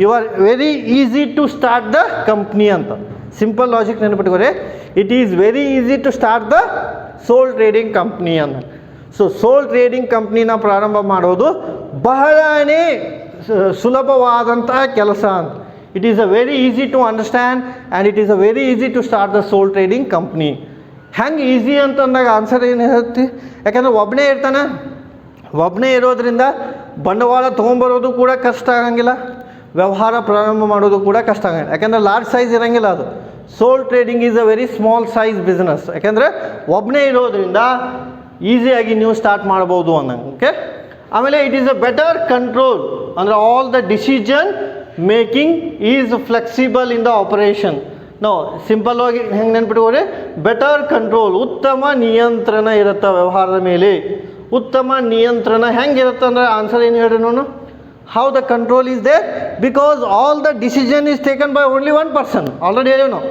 you are very easy to start the company ಅಂತ. ಸಿಂಪಲ್ ಲಾಜಿಕ್ ನೆನಪಿಟ್ಕೋರಿ, it is very easy to start the sole trading company ಅಂತ. ಸೊ ಸೋಲ್ ಟ್ರೇಡಿಂಗ್ ಕಂಪ್ನಿನ ಪ್ರಾರಂಭ ಮಾಡೋದು ಬಹಳನೇ ಸುಲಭವಾದಂತಹ ಕೆಲಸ ಅಂತ. It is a very easy to understand and it is a very easy to start the sole trading company. ಹೆಂಗೆ easy ಅಂತಂದಾಗ ಆನ್ಸರ್ ಏನು ಹೇಳ್ತಿ, ಯಾಕಂದರೆ ಒಬ್ಬನೇ ಇರ್ತಾನೆ. ಒಬ್ಬನೇ ಇರೋದ್ರಿಂದ ಬಂಡವಾಳ ತೊಗೊಂಬರೋದು ಕೂಡ ಕಷ್ಟ ಆಗಂಗಿಲ್ಲ, ವ್ಯವಹಾರ ಪ್ರಾರಂಭ ಮಾಡೋದು ಕೂಡ ಕಷ್ಟ ಆಗಂಗಿಲ್ಲ. ಯಾಕೆಂದರೆ ಲಾರ್ಜ್ ಸೈಜ್ ಇರೋಂಗಿಲ್ಲ ಅದು. Sole trading is a very small size business. ಯಾಕೆಂದರೆ ಒಬ್ಬನೇ ಇರೋದ್ರಿಂದ ಈಸಿಯಾಗಿ ನೀವು ಸ್ಟಾರ್ಟ್ ಮಾಡ್ಬೋದು ಅನ್ನಂಗೆ. ಓಕೆ, ಆಮೇಲೆ it is a better control ಅಂದರೆ all the decision making is flexible in the operation. ನಾವು ಸಿಂಪಲ್ ಆಗಿ ಹೆಂಗೆ ನೆನ್ಪಿಟ್ಕೋರಿ, ಬೆಟರ್ ಕಂಟ್ರೋಲ್, ಉತ್ತಮ ನಿಯಂತ್ರಣ ಇರುತ್ತೆ ವ್ಯವಹಾರದ ಮೇಲೆ. ಉತ್ತಮ ನಿಯಂತ್ರಣ ಹೆಂಗಿರುತ್ತೆ ಅಂದರೆ ಆನ್ಸರ್ ಏನು ಹೇಳ್ರಿ ನೋನು, how the control is there because all the decision is taken by only one person. Already ಹೇಳೀವಿ ನಾವು,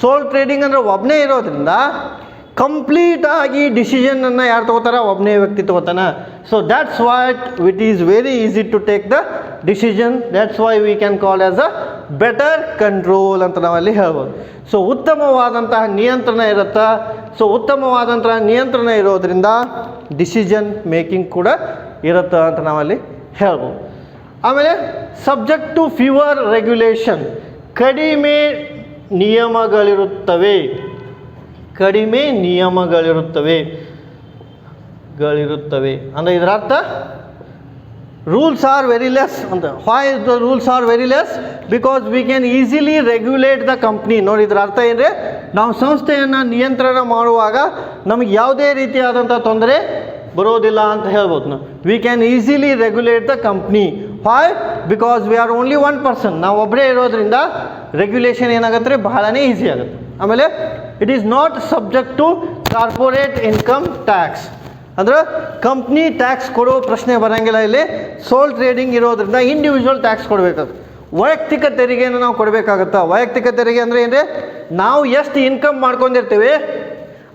ಸೋಲ್ ಟ್ರೇಡಿಂಗ್ ಅಂದರೆ ಒಬ್ಬನೇ ಇರೋದ್ರಿಂದ ಕಂಪ್ಲೀಟಾಗಿ ಡಿಸಿಷನನ್ನು ಯಾರು ತೊಗೋತಾರ, ಒಬ್ಬನೇ ವ್ಯಕ್ತಿ ತೊಗೋತಾನೆ. So that's what it is very easy to take the decision. That's why we can call as a better control ಅಂತ ನಾವಲ್ಲಿ ಹೇಳ್ಬೋದು. ಸೊ ಉತ್ತಮವಾದಂತಹ ನಿಯಂತ್ರಣ ಇರುತ್ತೆ. ಸೊ ಉತ್ತಮವಾದಂತಹ ನಿಯಂತ್ರಣ ಇರೋದರಿಂದ ಡಿಸಿಷನ್ ಮೇಕಿಂಗ್ ಕೂಡ ಇರುತ್ತೆ ಅಂತ ನಾವಲ್ಲಿ ಹೇಳ್ಬೋದು. ಆಮೇಲೆ ಸಬ್ಜೆಕ್ಟ್ ಟು ಫ್ಯೂವರ್ ರೆಗ್ಯುಲೇಷನ್, ಕಡಿಮೆ ನಿಯಮಗಳಿರುತ್ತವೆ. ಕಡಿಮೆ ನಿಯಮಗಳಿರುತ್ತವೆ ಅಂದರೆ ಇದರ ಅರ್ಥ ರೂಲ್ಸ್ ಆರ್ ವೆರಿ ಲೆಸ್ ಅಂತ. Why the rules are very less? Because we can easily regulate the company. ನೋಡಿ ಇದರ ಅರ್ಥ ಏನ್ರಿ, ನಾವು ಸಂಸ್ಥೆಯನ್ನು ನಿಯಂತ್ರಣ ಮಾಡುವಾಗ ನಮಗೆ ಯಾವುದೇ ರೀತಿಯಾದಂಥ ತೊಂದರೆ ಬರೋದಿಲ್ಲ ಅಂತ ಹೇಳ್ಬೋದು ನಾವು. We can easily regulate the company. Why? Because we are only one person. ನಾವು ಒಬ್ಬರೇ ಇರೋದ್ರಿಂದ ರೆಗ್ಯುಲೇಷನ್ ಏನಾಗುತ್ತೆ ರೀ, ಬಹಳನೇ ಈಸಿ ಆಗುತ್ತೆ. ಆಮೇಲೆ it is not subject to corporate income tax ಅಂದ್ರೆ ಕಂಪ್ನಿ ಟ್ಯಾಕ್ಸ್ ಕೊಡೋ ಪ್ರಶ್ನೆ ಬರೋಂಗಿಲ್ಲ ಇಲ್ಲಿ. ಸೋಲ್ ಟ್ರೇಡಿಂಗ್ ಇರೋದ್ರಿಂದ ಇಂಡಿವಿಜುವಲ್ ಟ್ಯಾಕ್ಸ್ ಕೊಡಬೇಕಾಗುತ್ತೆ. ವೈಯಕ್ತಿಕ ತೆರಿಗೆಯನ್ನು ನಾವು ಕೊಡಬೇಕಾಗುತ್ತೆ. ವೈಯಕ್ತಿಕ ತೆರಿಗೆ ಅಂದರೆ ಏನ್ರಿ, ನಾವು ಎಷ್ಟು ಇನ್ಕಮ್ ಮಾಡ್ಕೊಂಡಿರ್ತೀವಿ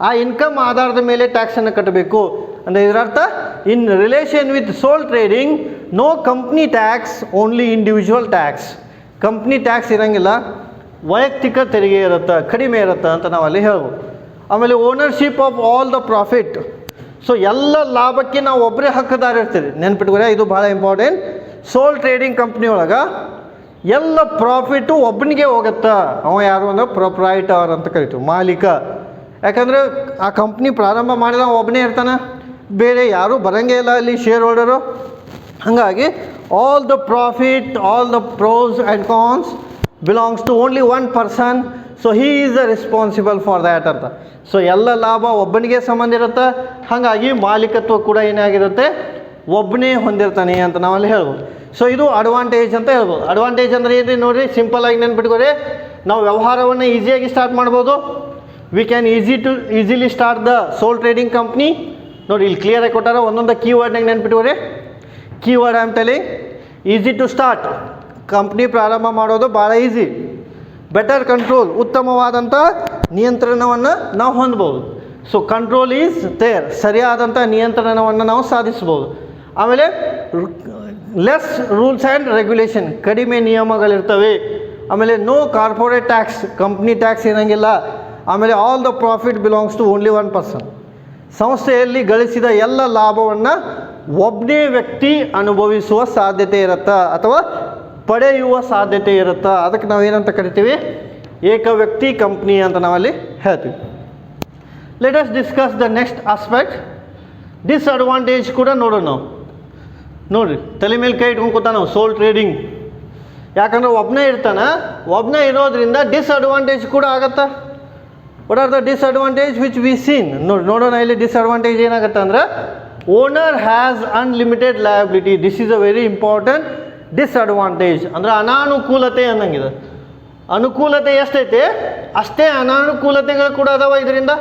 ಆ ಇನ್ಕಮ್ ಆಧಾರದ ಮೇಲೆ ಟ್ಯಾಕ್ಸನ್ನು ಕಟ್ಟಬೇಕು ಅಂದರೆ ಇದರರ್ಥ in relation with sole trading no company tax, only individual tax. Company tax ಇರೋಂಗಿಲ್ಲ, ವೈಯಕ್ತಿಕ ತೆರಿಗೆ ಇರುತ್ತೆ, ಕಡಿಮೆ ಇರುತ್ತೆ ಅಂತ ನಾವಲ್ಲಿ ಹೇಳ್ಬೋದು. ಆಮೇಲೆ ownership of all the profit. So ಎಲ್ಲ ಲಾಭಕ್ಕೆ ನಾವು ಒಬ್ಬರೇ ಹಕ್ಕದಾರ ಇರ್ತೀವಿ. ನೆನ್ಪಿಟ್ಕೊರೆ, ಇದು ಭಾಳ ಇಂಪಾರ್ಟೆಂಟ್. ಸೋಲ್ ಟ್ರೇಡಿಂಗ್ ಕಂಪ್ನಿ ಒಳಗೆ ಎಲ್ಲ ಪ್ರಾಫಿಟ್ಟು ಒಬ್ಬನಿಗೆ ಹೋಗುತ್ತೆ. ಅವ ಯಾರು ಅಂದ್ರೆ ಪ್ರೊಪ್ರೈಟರ್ ಅಂತ ಕರಿತೀವಿ, ಮಾಲೀಕ. ಯಾಕಂದರೆ ಆ ಕಂಪ್ನಿ ಪ್ರಾರಂಭ ಮಾಡಿದ ಒಬ್ಬನೇ ಇರ್ತಾನೆ. ಬೇರೆ ಯಾರೂ ಬರೋಂಗೇ ಇಲ್ಲ ಅಲ್ಲಿ ಶೇರ್ ಹೋಲ್ಡರು. ಹಾಗಾಗಿ all the profit, all the pros and cons belongs to only one person. So he is the responsible for that ಅಂತ. ಸೊ ಎಲ್ಲ ಲಾಭ ಒಬ್ಬನಿಗೆ ಸಂಬಂಧ ಇರುತ್ತೆ. ಹಾಗಾಗಿ ಮಾಲೀಕತ್ವ ಕೂಡ ಏನಾಗಿರುತ್ತೆ, ಒಬ್ಬನೇ ಹೊಂದಿರ್ತಾನೆ ಅಂತ ನಾವಲ್ಲಿ ಹೇಳ್ಬೋದು. ಸೊ ಇದು ಅಡ್ವಾಂಟೇಜ್ ಅಂತ ಹೇಳ್ಬೋದು. ಅಡ್ವಾಂಟೇಜ್ ಅಂದರೆ ಏನು ರೀ ನೋಡಿರಿ, ಸಿಂಪಲ್ಲಾಗಿ ನೆನ್ಪಿಟ್ಕೊರಿ, ನಾವು ವ್ಯವಹಾರವನ್ನು ಈಸಿಯಾಗಿ ಸ್ಟಾರ್ಟ್ ಮಾಡ್ಬೋದು. We can easily start the sole trading company. ನೋಡಿ ಇಲ್ಲಿ ಕ್ಲಿಯರಾಗಿ ಕೊಟ್ಟಾರ, ಒಂದೊಂದು ಕೀವರ್ಡ್ನಾಗ ನೆನ್ಪಿಟ್ಕೊರಿ. Keyword I am telling, easy to start, company ಪ್ರಾರಂಭ ಮಾಡೋದು ಭಾಳ ಈಸಿ. ಬೆಟರ್ ಕಂಟ್ರೋಲ್, ಉತ್ತಮವಾದಂಥ ನಿಯಂತ್ರಣವನ್ನು ನಾವು ಹೊಂದ್ಬೋದು. ಸೊ ಕಂಟ್ರೋಲ್ ಈಸ್ ದೇರ್, ಸರಿಯಾದಂಥ ನಿಯಂತ್ರಣವನ್ನು ನಾವು ಸಾಧಿಸ್ಬೋದು. ಆಮೇಲೆ ಲೆಸ್ ರೂಲ್ಸ್ ಆ್ಯಂಡ್ ರೆಗ್ಯುಲೇಷನ್, ಕಡಿಮೆ ನಿಯಮಗಳಿರ್ತವೆ. ಆಮೇಲೆ no corporate tax, company tax ಇರೋಂಗಿಲ್ಲ. ಆಮೇಲೆ all the profit belongs to only one person. ಸಂಸ್ಥೆಯಲ್ಲಿ ಗಳಿಸಿದ ಎಲ್ಲ ಲಾಭವನ್ನು ಒಬ್ಬನೇ ವ್ಯಕ್ತಿ ಅನುಭವಿಸುವ ಸಾಧ್ಯತೆ ಇರುತ್ತಾ ಅಥವಾ ಪಡೆಯುವ ಸಾಧ್ಯತೆ ಇರುತ್ತಾ. ಅದಕ್ಕೆ ನಾವೇನಂತ ಕರಿತೀವಿ, ಏಕ ವ್ಯಕ್ತಿ ಕಂಪ್ನಿ ಅಂತ ನಾವಲ್ಲಿ ಹೇಳ್ತೀವಿ. Let us discuss the next aspect, disadvantage ಕೂಡ ನೋಡೋಣ ನಾವು. ನೋಡಿರಿ, ತಲೆ ಮೇಲೆ ಕೈ ಇಟ್ಕೊಂಡು ಕೂತ ನಾವು ಸೋಲ್ ಟ್ರೇಡಿಂಗ್, ಯಾಕಂದ್ರೆ ಒಬ್ಬನೇ ಇರ್ತಾನೆ. ಒಬ್ಬನೇ ಇರೋದ್ರಿಂದ ಡಿಸ್ಅಡ್ವಾಂಟೇಜ್ ಕೂಡ ಆಗತ್ತಾ. What are the disadvantage which we seen? ನೋಡೋಣ ಇಲ್ಲಿ ಡಿಸ್ಅಡ್ವಾಂಟೇಜ್ ಏನಾಗುತ್ತೆ ಅಂದ್ರೆ, owner has unlimited liability. This is a very important disadvantage. ಅಂದರೆ ಅನಾನುಕೂಲತೆ ಅನ್ನಂಗಿದೆ. ಅನುಕೂಲತೆ ಎಷ್ಟೈತೆ ಅಷ್ಟೇ ಅನಾನುಕೂಲತೆಗಳು ಕೂಡ ಅದಾವ. ಇದರಿಂದ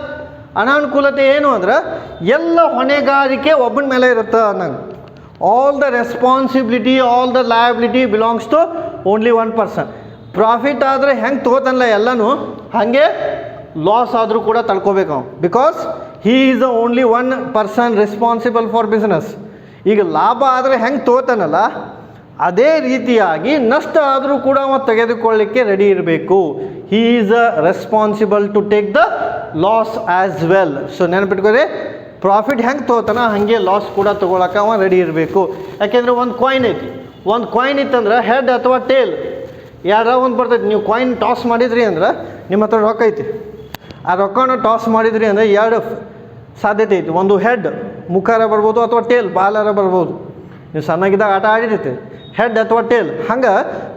ಅನಾನುಕೂಲತೆ ಏನು ಅಂದ್ರೆ, ಎಲ್ಲ ಹೊಣೆಗಾರಿಕೆ ಒಬ್ಬನ ಮೇಲೆ ಇರುತ್ತೆ ಅನ್ನಂಗೆ. All the responsibility, all the liability belongs to only one person. Profit ಆದರೆ ಹೆಂಗೆ ತೊಗೋತಾನಲ್ಲ ಎಲ್ಲನೂ, ಹಾಗೆ ಲಾಸ್ ಆದರೂ ಕೂಡ ತಡ್ಕೋಬೇಕು ಅವನು. Because he is the only one person responsible for business. ಈಗ ಲಾಭ ಆದರೆ ಹೆಂಗೆ ತೊಗೋತಾನಲ್ಲ, ಅದೇ ರೀತಿಯಾಗಿ ನಷ್ಟ ಆದರೂ ಕೂಡ ಅವ ತೆಗೆದುಕೊಳ್ಳಿಕ್ಕೆ ರೆಡಿ ಇರಬೇಕು. He is a responsible to take the loss as well. So ನೆನಪಿಟ್ಕೊರಿ, ಪ್ರಾಫಿಟ್ ಹೆಂಗೆ ತೊಗೋತಾನ ಹಾಗೆ ಲಾಸ್ ಕೂಡ ತೊಗೊಳಕ್ಕೆ ಅವ ರೆಡಿ ಇರಬೇಕು. ಯಾಕೆಂದರೆ ಒಂದು ಕಾಯಿನ್ ಐತಿ, ಒಂದು ಕಾಯಿನ್ ಇತ್ತಂದ್ರೆ ಹೆಡ್ ಅಥವಾ ಟೇಲ್ ಯಾರ ಒಂದು ಬರ್ತೈತಿ. ನೀವು ಕಾಯಿನ್ ಟಾಸ್ ಮಾಡಿದ್ರಿ ಅಂದ್ರೆ ನಿಮ್ಮ ಹತ್ರ ರೊಕ್ಕ ಐತಿ, ಆ ರೊಕ್ಕನ ಟಾಸ್ ಮಾಡಿದ್ರಿ ಅಂದರೆ ಎರಡು ಸಾಧ್ಯತೆ ಐತಿ. ಒಂದು ಹೆಡ್ ಮುಖಾರ ಬರ್ಬೋದು ಅಥವಾ ಟೇಲ್ ಬಾಲಾರ ಬರ್ಬೋದು. ನೀವು ಸಣ್ಣಗಿದ್ದಾಗ ಆಟ ಆಡಿರ್ತೀವಿ, ಹೆಡ್ ಅಥವಾ ಟೇಲ್. ಹಂಗೆ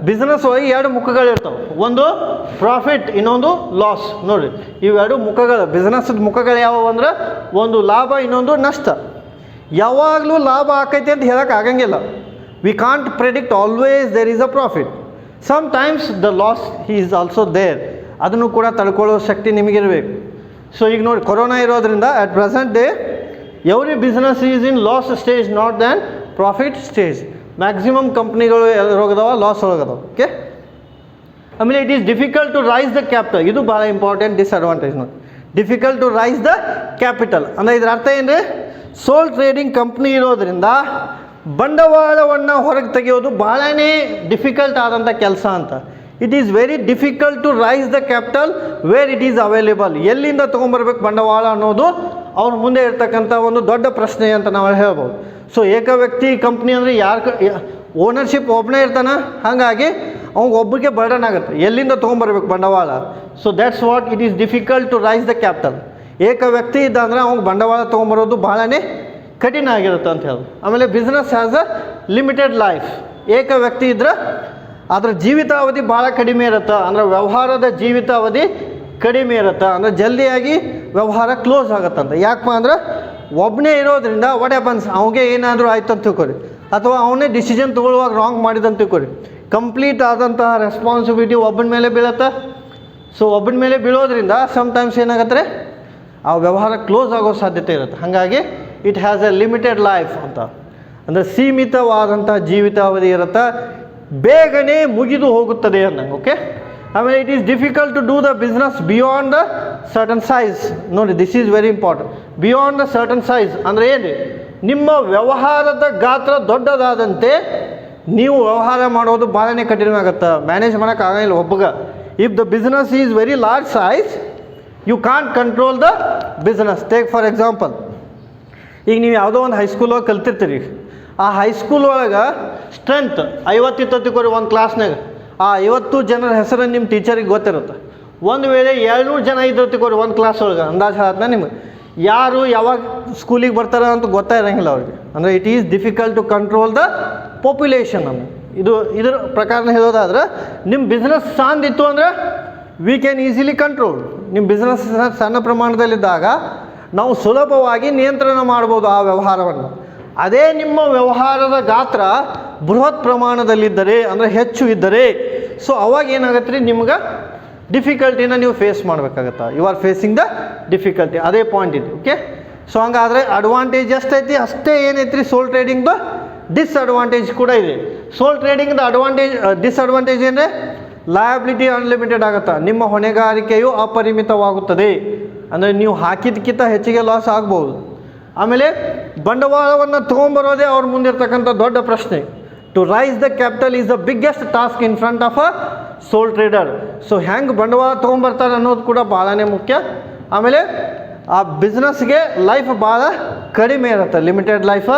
ಬಿಸ್ನೆಸ್ ಒಳಗೆ ಎರಡು ಮುಖಗಳಿರ್ತಾವೆ, ಒಂದು ಪ್ರಾಫಿಟ್, ಇನ್ನೊಂದು ಲಾಸ್. ನೋಡಿರಿ, ಇವೆರಡು ಮುಖಗಳು, ಬಿಸ್ನೆಸ್ದ ಮುಖಗಳು ಯಾವುವು ಅಂದ್ರೆ, ಒಂದು ಲಾಭ, ಇನ್ನೊಂದು ನಷ್ಟ. ಯಾವಾಗಲೂ ಲಾಭ ಆಕೈತಿ ಅಂತ ಹೇಳಕ್ಕೆ ಆಗಂಗಿಲ್ಲ. We can't predict always there is a profit. Sometimes the loss is also there. ಅದನ್ನು ಕೂಡ ತಡ್ಕೊಳ್ಳೋ ಶಕ್ತಿ ನಿಮಗಿರಬೇಕು. ಸೊ ಈಗ ನೋಡಿ, ಕೊರೋನಾ ಇರೋದ್ರಿಂದ at present day every business is in loss stage, not than profit stage. Maximum ಕಂಪ್ನಿಗಳು ಹೋಗದವ ಲಾಸ್ ಒಳಗದವ. Okay, ಆಮೇಲೆ it is difficult to raise the capital. ಇದು ಭಾಳ ಇಂಪಾರ್ಟೆಂಟ್ ಡಿಸ್ಅಡ್ವಾಂಟೇಜ್ ನೋಡಿ. Difficult to raise the capital ಅಂದರೆ ಇದರ ಅರ್ಥ ಏನು ರೀ, ಸೋಲ್ ಟ್ರೇಡಿಂಗ್ ಕಂಪ್ನಿ ಇರೋದ್ರಿಂದ ಬಂಡವಾಳವನ್ನು ಹೊರಗೆ ತೆಗೆಯೋದು ಭಾಳನೇ ಡಿಫಿಕಲ್ಟ್ ಆದಂಥ ಕೆಲಸ ಅಂತ. It is very difficult to raise the capital where it is available. ಎಲ್ಲಿಂದ ತೊಗೊಂಬರ್ಬೇಕು ಬಂಡವಾಳ ಅನ್ನೋದು ಅವ್ರ ಮುಂದೆ ಇರ್ತಕ್ಕಂಥ ಒಂದು ದೊಡ್ಡ ಪ್ರಶ್ನೆ ಅಂತ ನಾವು ಹೇಳ್ಬೋದು. ಸೊ ಏಕ ವ್ಯಕ್ತಿ ಕಂಪ್ನಿ ಅಂದರೆ ಓನರ್ಶಿಪ್ ಒಬ್ಬನೇ ಇರ್ತಾನೆ, ಹಾಗಾಗಿ ಅವ್ನಿಗೆ ಒಬ್ಬರಿಗೆ ಬರ್ಡನ್ ಆಗುತ್ತೆ, ಎಲ್ಲಿಂದ ತೊಗೊಂಬರ್ಬೇಕು ಬಂಡವಾಳ. So that's what it is difficult to raise the capital. ಏಕ ವ್ಯಕ್ತಿ ಇದ್ದ ಅಂದರೆ ಅವ್ನಿಗೆ ಬಂಡವಾಳ ತೊಗೊಂಬರೋದು ಭಾಳನೇ ಕಠಿಣ ಆಗಿರುತ್ತೆ ಅಂತ ಹೇಳೋದು. ಆಮೇಲೆ business has a limited life. ಏಕ ವ್ಯಕ್ತಿ ಇದ್ರೆ ಅದರ ಜೀವಿತಾವಧಿ ಭಾಳ ಕಡಿಮೆ ಇರುತ್ತೆ. ಅಂದರೆ ವ್ಯವಹಾರದ ಜೀವಿತಾವಧಿ ಕಡಿಮೆ ಇರುತ್ತೆ, ಅಂದರೆ ಜಲ್ದಿಯಾಗಿ ವ್ಯವಹಾರ ಕ್ಲೋಸ್ ಆಗುತ್ತಂತ. ಯಾಕಪ್ಪ ಅಂದ್ರೆ ಒಬ್ಬನೇ ಇರೋದ್ರಿಂದ ವಾಟ್ ಹ್ಯಾಪನ್ಸ್, ಅವನಿಗೆ ಏನಾದರೂ ಆಯ್ತು ಅಂತ ತಿಳ್ಕೊರಿ, ಅಥವಾ ಅವನೇ ಡಿಸಿಷನ್ ತೊಗೊಳ್ಳುವಾಗ ರಾಂಗ್ ಮಾಡಿದಂತ ತಿಳ್ಕೊರಿ, ಕಂಪ್ಲೀಟ್ ಆದಂತಹ ರೆಸ್ಪಾನ್ಸಿಬಿಲಿಟಿ ಒಬ್ಬನ ಮೇಲೆ ಬೀಳುತ್ತೆ. ಸೊ ಒಬ್ಬನ ಮೇಲೆ ಬೀಳೋದ್ರಿಂದ ಸಮ್ಟೈಮ್ಸ್ ಏನಾಗತ್ತೆ, ಆ ವ್ಯವಹಾರ ಕ್ಲೋಸ್ ಆಗೋ ಸಾಧ್ಯತೆ ಇರುತ್ತೆ. ಹಾಗಾಗಿ it has A limited life ಅಂತ, ಅಂದರೆ ಸೀಮಿತವಾದಂಥ ಜೀವಿತಾವಧಿ ಇರುತ್ತೆ, ಬೇಗನೆ ಮುಗಿದು ಹೋಗುತ್ತದೆ ಅನ್ನಂಗೆ. ಓಕೆ, ಆಮೇಲೆ it is difficult to do the business beyond the certain size. ನೋಡಿ, this is very important. Beyond the certain size ಅಂದರೆ ಏನು, ನಿಮ್ಮ ವ್ಯವಹಾರದ ಗಾತ್ರ ದೊಡ್ಡದಾದಂತೆ ನೀವು ವ್ಯವಹಾರ ಮಾಡೋದು ಭಾಳನೇ ಕಠಿಣ ಆಗುತ್ತೆ, ಮ್ಯಾನೇಜ್ ಮಾಡೋಕ್ಕಾಗಂಗಿಲ್ಲ ಒಬ್ಬಗೆ. If the business is very large size, you can't control the business. Take for example, ಈಗ ನೀವು ಯಾವುದೋ ಒಂದು ಹೈಸ್ಕೂಲ್ ಒಳಗೆ ಕಲ್ತಿರ್ತೀರಿ, ಆ ಹೈಸ್ಕೂಲ್ ಒಳಗೆ ಸ್ಟ್ರೆಂತ್ 50 ಇತ್ತತಿಕೋರಿ ಒಂದು ಕ್ಲಾಸ್ನಾಗ, ಆ 50 ಜನರ ಹೆಸರು ನಿಮ್ಮ ಟೀಚರಿಗೆ ಗೊತ್ತಿರುತ್ತೆ. ಒಂದು ವೇಳೆ 200 ಜನ ಇದ್ದಿರ್ತಿಕೋರಿ ಒಂದು ಕ್ಲಾಸ್ ಒಳಗೆ, ಅಂದಾಜು ಹೇಳ್ತಾನೆ ನಿಮ್ಗೆ ಯಾರು ಯಾವಾಗ ಸ್ಕೂಲಿಗೆ ಬರ್ತಾರೆ ಅಂತ ಗೊತ್ತಾಗಿರಂಗಿಲ್ಲ ಅವ್ರಿಗೆ. ಅಂದರೆ it is difficult to control the population. ಅನ್ನು ಇದ್ರ ಪ್ರಕಾರ ಹೇಳೋದಾದ್ರೆ ನಿಮ್ಮ ಬಿಸ್ನೆಸ್ ಸಾಂದಿತ್ತು ಅಂದರೆ ವಿ ಕ್ಯಾನ್ ಈಸಿಲಿ ಕಂಟ್ರೋಲ್. ನಿಮ್ಮ ಬಿಸ್ನೆಸ್ ಸಣ್ಣ ಪ್ರಮಾಣದಲ್ಲಿದ್ದಾಗ ನಾವು ಸುಲಭವಾಗಿ ನಿಯಂತ್ರಣ ಮಾಡ್ಬೋದು ಆ ವ್ಯವಹಾರವನ್ನು. ಅದೇ ನಿಮ್ಮ ವ್ಯವಹಾರದ ಗಾತ್ರ ಬೃಹತ್ ಪ್ರಮಾಣದಲ್ಲಿದ್ದರೆ ಅಂದರೆ ಹೆಚ್ಚು ಇದ್ದರೆ, ಸೊ ಅವಾಗ ಏನಾಗತ್ತೆ ರೀ, ನಿಮ್ಗೆ ಡಿಫಿಕಲ್ಟಿನ ನೀವು ಫೇಸ್ ಮಾಡಬೇಕಾಗತ್ತೆ. You are facing the difficulty. ಅದೇ ಪಾಯಿಂಟ್ ಇದೆ. ಓಕೆ, ಸೊ ಹಂಗಾದರೆ ಅಡ್ವಾಂಟೇಜ್ ಎಷ್ಟೈತಿ ಅಷ್ಟೇ ಏನೈತಿ ರೀ ಸೋಲ್ ಟ್ರೇಡಿಂಗ್ದು ಡಿಸ್ಅಡ್ವಾಂಟೇಜ್ ಕೂಡ ಇದೆ. ಸೋಲ್ ಟ್ರೇಡಿಂಗ್ದು ಅಡ್ವಾಂಟೇಜ್ ಡಿಸ್ಅಡ್ವಾಂಟೇಜ್ ಅಂದರೆ ಲಯಬಿಲಿಟಿ ಅನ್ಲಿಮಿಟೆಡ್ ಆಗುತ್ತೆ. ನಿಮ್ಮ ಹೊಣೆಗಾರಿಕೆಯು ಅಪರಿಮಿತವಾಗುತ್ತದೆ. ಅಂದರೆ ನೀವು ಹಾಕಿದ್ದಕ್ಕಿಂತ ಹೆಚ್ಚಿಗೆ ಲಾಸ್ ಆಗ್ಬೋದು. ಆಮೇಲೆ ಬಂಡವಾಳವನ್ನು ತೊಗೊಂಬರೋದೇ ಅವ್ರ ಮುಂದಿರ್ತಕ್ಕಂಥ ದೊಡ್ಡ ಪ್ರಶ್ನೆ. To raise the capital is the biggest task in front of a sole trader. So ಹೆಂಗೆ ಬಂಡವಾಳ ತೊಗೊಂಬರ್ತಾರೆ ಅನ್ನೋದು ಕೂಡ ಭಾಳನೇ ಮುಖ್ಯ. ಆಮೇಲೆ ಆ ಬಿಸ್ನೆಸ್ಗೆ ಲೈಫ್ ಭಾಳ ಕಡಿಮೆ ಇರುತ್ತೆ, ಲಿಮಿಟೆಡ್ ಲೈಫ್.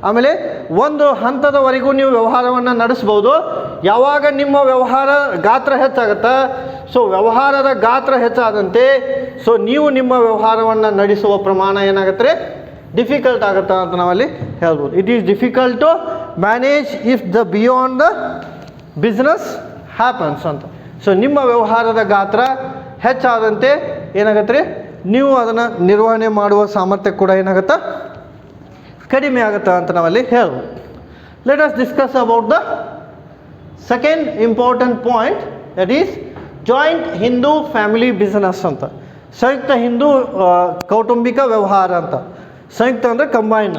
ಆಮೇಲೆ ಒಂದು ಹಂತದವರೆಗೂ ನೀವು ವ್ಯವಹಾರವನ್ನು ನಡೆಸ್ಬೋದು. ಯಾವಾಗ ನಿಮ್ಮ ವ್ಯವಹಾರ ಗಾತ್ರ ಹೆಚ್ಚಾಗುತ್ತೆ, ಸೊ ವ್ಯವಹಾರದ ಗಾತ್ರ ಹೆಚ್ಚಾದಂತೆ ಸೊ ನೀವು ನಿಮ್ಮ ವ್ಯವಹಾರವನ್ನು ನಡೆಸುವ ಪ್ರಮಾಣ ಏನಾಗುತ್ತೆ ರೀ, ಡಿಫಿಕಲ್ಟ್ ಆಗುತ್ತೆ ಅಂತ ನಾವಲ್ಲಿ ಹೇಳ್ಬೋದು. It is difficult to manage if the beyond the business happens ಅಂತ. ಸೊ ನಿಮ್ಮ ವ್ಯವಹಾರದ ಗಾತ್ರ ಹೆಚ್ಚಾದಂತೆ ಏನಾಗುತ್ತೆ ರೀ, ನೀವು ಅದನ್ನು ನಿರ್ವಹಣೆ ಮಾಡುವ ಸಾಮರ್ಥ್ಯ ಕೂಡ ಏನಾಗುತ್ತೆ, ಕಡಿಮೆ ಆಗುತ್ತೆ ಅಂತ ನಾವಲ್ಲಿ ಹೇಳ್ಬೋದು. Let us discuss about the second important point, that is joint Hindu family business ಅಂತ. ಸಂಯುಕ್ತ ಹಿಂದೂ ಕೌಟುಂಬಿಕ ವ್ಯವಹಾರ ಅಂತ. ಸಂಯುಕ್ತ ಅಂದರೆ combine.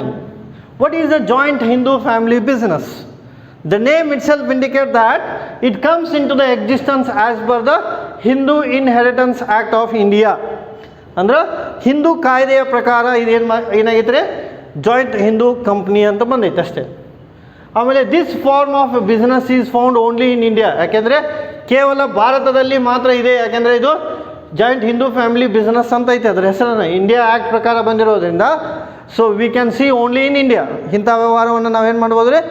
What is the joint Hindu family business? The name itself indicate that it comes into the existence as per the Hindu inheritance act of India. ಅಂದ್ರೆ ಹಿಂದೂ ಕಾಯ್ದೆಯ ಪ್ರಕಾರ ಇದೇನು ಏನಾಗೈತೆ ರೀ, ಜಾಯಿಂಟ್ ಹಿಂದೂ ಕಂಪ್ನಿ ಅಂತ ಬಂದೈತೆ ಅಷ್ಟೇ. ಆಮೇಲೆ this form of business is found only in India. ಯಾಕೆಂದರೆ ಕೇವಲ ಭಾರತದಲ್ಲಿ ಮಾತ್ರ ಇದೆ. ಯಾಕೆಂದರೆ ಇದು ಜಾಯಿಂಟ್ ಹಿಂದೂ ಫ್ಯಾಮಿಲಿ ಬಿಸ್ನೆಸ್ ಅಂತ ಐತೆ, ಅದರ ಹೆಸರನ್ನು ಇಂಡಿಯಾ ಆ್ಯಕ್ಟ್ ಪ್ರಕಾರ ಬಂದಿರೋದ್ರಿಂದ so we can see only in India. ಇಂಥ ವ್ಯವಹಾರವನ್ನು ನಾವೇನು ಮಾಡ್ಬೋದು ರೀ,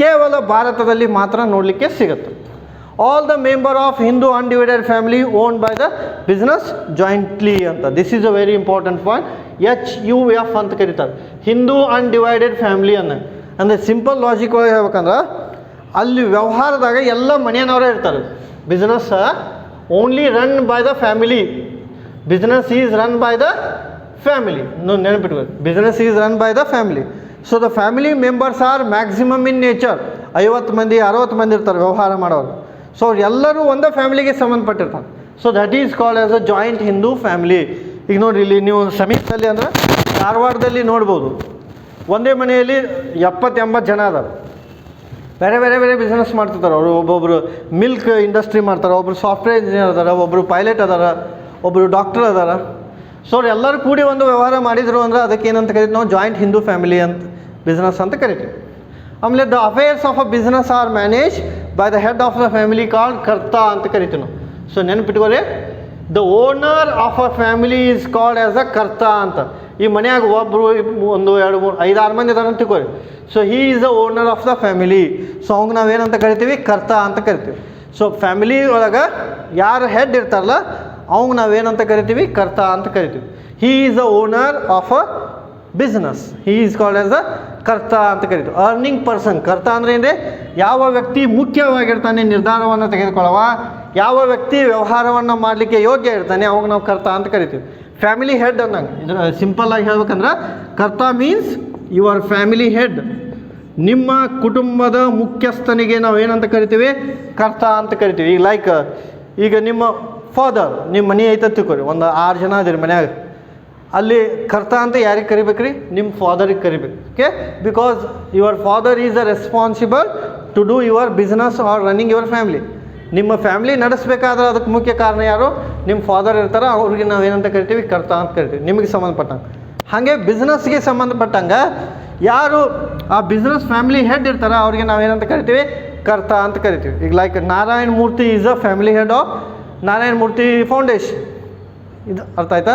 ಕೇವಲ ಭಾರತದಲ್ಲಿ ಮಾತ್ರ ನೋಡಲಿಕ್ಕೆ ಸಿಗುತ್ತೆ. All the member of Hindu undivided family owned by the business jointly ಅಂತ. This is a very important point. HUF ಅಂತ ಕರೀತಾರೆ, ಹಿಂದೂ ಅನ್ಡಿವೈಡೆಡ್ ಫ್ಯಾಮಿಲಿ ಅನ್ನ. ಅಂದರೆ ಸಿಂಪಲ್ ಲಾಜಿಕ್ ಒಳಗೆ ಹೇಳ್ಬೇಕಂದ್ರೆ ಅಲ್ಲಿ ವ್ಯವಹಾರದಾಗ ಎಲ್ಲ ಮನೆಯವ್ರೇ ಇರ್ತಾರೆ. Business only run by the family. Business is run by the family. ನೆನಪಿಟ್ಬೇಕು, business is run by the family. So the family members are maximum in nature. 50 ಮಂದಿ 60 ಮಂದಿ ಇರ್ತಾರೆ ವ್ಯವಹಾರ ಮಾಡೋರು. ಸೊ ಅವ್ರು ಎಲ್ಲರೂ ಒಂದೇ ಫ್ಯಾಮಿಲಿಗೆ ಸಂಬಂಧಪಟ್ಟಿರ್ತಾರೆ. So that is called as a joint Hindu family. ಈಗ ನೋಡಿರಿ, ಇಲ್ಲಿ ನೀವು ಸಮೀಪದಲ್ಲಿ ಅಂದರೆ ಧಾರವಾಡದಲ್ಲಿ ನೋಡ್ಬೋದು, ಒಂದೇ ಮನೆಯಲ್ಲಿ 70-80 ಜನ ಅದಾರೆ. ಬೇರೆ ಬೇರೆ ಬೇರೆ ಬಿಸ್ನೆಸ್ ಮಾಡ್ತಿರ್ತಾರೆ ಅವರು. ಒಬ್ಬೊಬ್ಬರು ಮಿಲ್ಕ್ ಇಂಡಸ್ಟ್ರಿ ಮಾಡ್ತಾರೆ, ಒಬ್ಬರು ಸಾಫ್ಟ್ವೇರ್ ಇಂಜಿನಿಯರ್ ಅದಾರ, ಒಬ್ಬರು ಪೈಲಟ್ ಅದಾರ, ಒಬ್ಬರು ಡಾಕ್ಟರ್ ಅದಾರ. ಸೊ ಅವ್ರು ಎಲ್ಲರೂ ಕೂಡಿ ಒಂದು ವ್ಯವಹಾರ ಮಾಡಿದರು ಅಂದರೆ ಅದಕ್ಕೆ ಏನಂತ ಕರಿತೀವಿ ನಾವು, ಜಾಯಿಂಟ್ ಹಿಂದೂ ಫ್ಯಾಮಿಲಿ ಅಂತ ಬಿಸ್ನೆಸ್ ಅಂತ ಕರಿತೀವಿ. ಆಮೇಲೆ the affairs of a business are manage by the head of the family called karta ಅಂತ ಕರಿತೀವಿ ನಾವು. ಸೊ ನೆನಪಿಟ್ಕೋರಿ, the owner of a family is called as a karta ಅಂತ. ಈ ಮನೆಯಾಗ ಒಬ್ಬರು 1 2 3 5 6 ಮಂದಿ ಇದಾರೆ ಅಂತ ತಿಳ್ಕೊರಿ. So he is the owner of the family. So ಅವ್ಗೆ ನಾವೇನಂತ ಕರಿತೀವಿ, ಕರ್ತಾ ಅಂತ ಕರಿತೀವಿ. ಸೊ ಫ್ಯಾಮಿಲಿ ಒಳಗೆ ಯಾರು ಹೆಡ್ ಇರ್ತಾರಲ್ಲ ಅವ್ಗೆ ನಾವೇನಂತ ಕರಿತೀವಿ, ಕರ್ತಾ ಅಂತ ಕರಿತೀವಿ. He is the owner of a business. He is called as a karta ಅಂತ ಕರಿತೀವಿ. Earning person. ಕರ್ತಾ ಅಂದರೆ ಏನ್ರಿ, ಯಾವ ವ್ಯಕ್ತಿ ಮುಖ್ಯವಾಗಿರ್ತಾನೆ, ನಿರ್ಧಾರವನ್ನು ತೆಗೆದುಕೊಳ್ಳುವ, ಯಾವ ವ್ಯಕ್ತಿ ವ್ಯವಹಾರವನ್ನು ಮಾಡಲಿಕ್ಕೆ ಯೋಗ್ಯ ಇರ್ತಾನೆ ಅವಾಗ ನಾವು ಕರ್ತಾ ಅಂತ ಕರಿತೀವಿ. ಫ್ಯಾಮಿಲಿ ಹೆಡ್ ಅನ್ನಂಗೆ. ಇದರ ಸಿಂಪಲ್ ಆಗಿ ಹೇಳ್ಬೇಕಂದ್ರೆ ಕರ್ತಾ ಮೀನ್ಸ್ ಯುವರ್ ಫ್ಯಾಮಿಲಿ ಹೆಡ್. ನಿಮ್ಮ ಕುಟುಂಬದ ಮುಖ್ಯಸ್ಥನಿಗೆ ನಾವು ಏನಂತ ಕರಿತೀವಿ, ಕರ್ತಾ ಅಂತ ಕರಿತೀವಿ. ಈಗ ಈಗ ನಿಮ್ಮ ಫಾದರ್, ನಿಮ್ಮ ಮನೆ ಐತೆ ತಿಳ್ಕೊರಿ, ಒಂದು 6 ಜನ ಅದಿರಿ ಮನ್ಯಾಗ, ಅಲ್ಲಿ ಕರ್ತಾ ಅಂತ ಯಾರಿಗೆ ಕರಿಬೇಕು ರೀ, ನಿಮ್ಮ ಫಾದರಿಗೆ ಕರಿಬೇಕು. Okay, because your father is a responsible to do your business or running your family. ನಿಮ್ಮ ಫ್ಯಾಮಿಲಿ ನಡೆಸಬೇಕಾದ್ರೆ ಅದಕ್ಕೆ ಮುಖ್ಯ ಕಾರಣ ಯಾರು, ನಿಮ್ಮ ಫಾದರ್ ಇರ್ತಾರೆ, ಅವ್ರಿಗೆ ನಾವು ಏನಂತ ಕರಿತೀವಿ, ಕರ್ತಾ ಅಂತ ಕರಿತೀವಿ. ನಿಮಗೆ ಸಂಬಂಧಪಟ್ಟಂಗೆ. ಹಾಗೆ ಬಿಸ್ನೆಸ್ಗೆ ಸಂಬಂಧಪಟ್ಟಂಗೆ ಯಾರು ಆ ಬಿಸ್ನೆಸ್ ಫ್ಯಾಮಿಲಿ ಹೆಡ್ ಇರ್ತಾರೆ ಅವ್ರಿಗೆ ನಾವೇನಂತ ಕರಿತೀವಿ, ಕರ್ತಾ ಅಂತ ಕರಿತೀವಿ. ಈಗ like Narayana Murthy is a family head of Narayana Murthy foundation. ಇದು ಅರ್ಥ ಆಯ್ತಾ?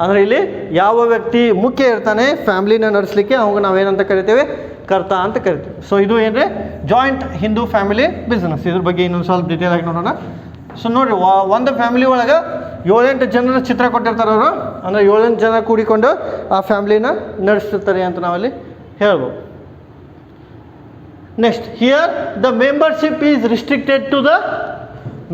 ಅಂದರೆ ಇಲ್ಲಿ ಯಾವ ವ್ಯಕ್ತಿ ಮುಖ್ಯ ಇರ್ತಾನೆ ಫ್ಯಾಮಿಲಿನ ನಡೆಸಲಿಕ್ಕೆ ಅವಾಗ ನಾವೇನಂತ ಕರಿತೀವಿ, ಕರ್ತಾ ಅಂತ ಕರಿತೀವಿ. ಸೊ ಇದು ಏನ್ರಿ ಜಾಯಿಂಟ್ ಹಿಂದೂ ಫ್ಯಾಮಿಲಿ ಬಿಸ್ನೆಸ್. ಇದ್ರ ಬಗ್ಗೆ ಇನ್ನೊಂದು ಸ್ವಲ್ಪ ಡೀಟೇಲ್ ಆಗಿ ನೋಡೋಣ. ಸೊ ನೋಡಿರಿ ಒಂದು ಫ್ಯಾಮಿಲಿ ಒಳಗೆ 7-8 ಜನರ ಚಿತ್ರ ಕೊಟ್ಟಿರ್ತಾರೆ ಅವರು, ಅಂದರೆ 7-8 ಜನ ಕೂಡಿಕೊಂಡು ಆ ಫ್ಯಾಮಿಲಿನ ನಡೆಸ್ತಿರ್ತಾರೆ ಅಂತ ನಾವಲ್ಲಿ ಹೇಳ್ಬೋದು. Next, here the membership is restricted to the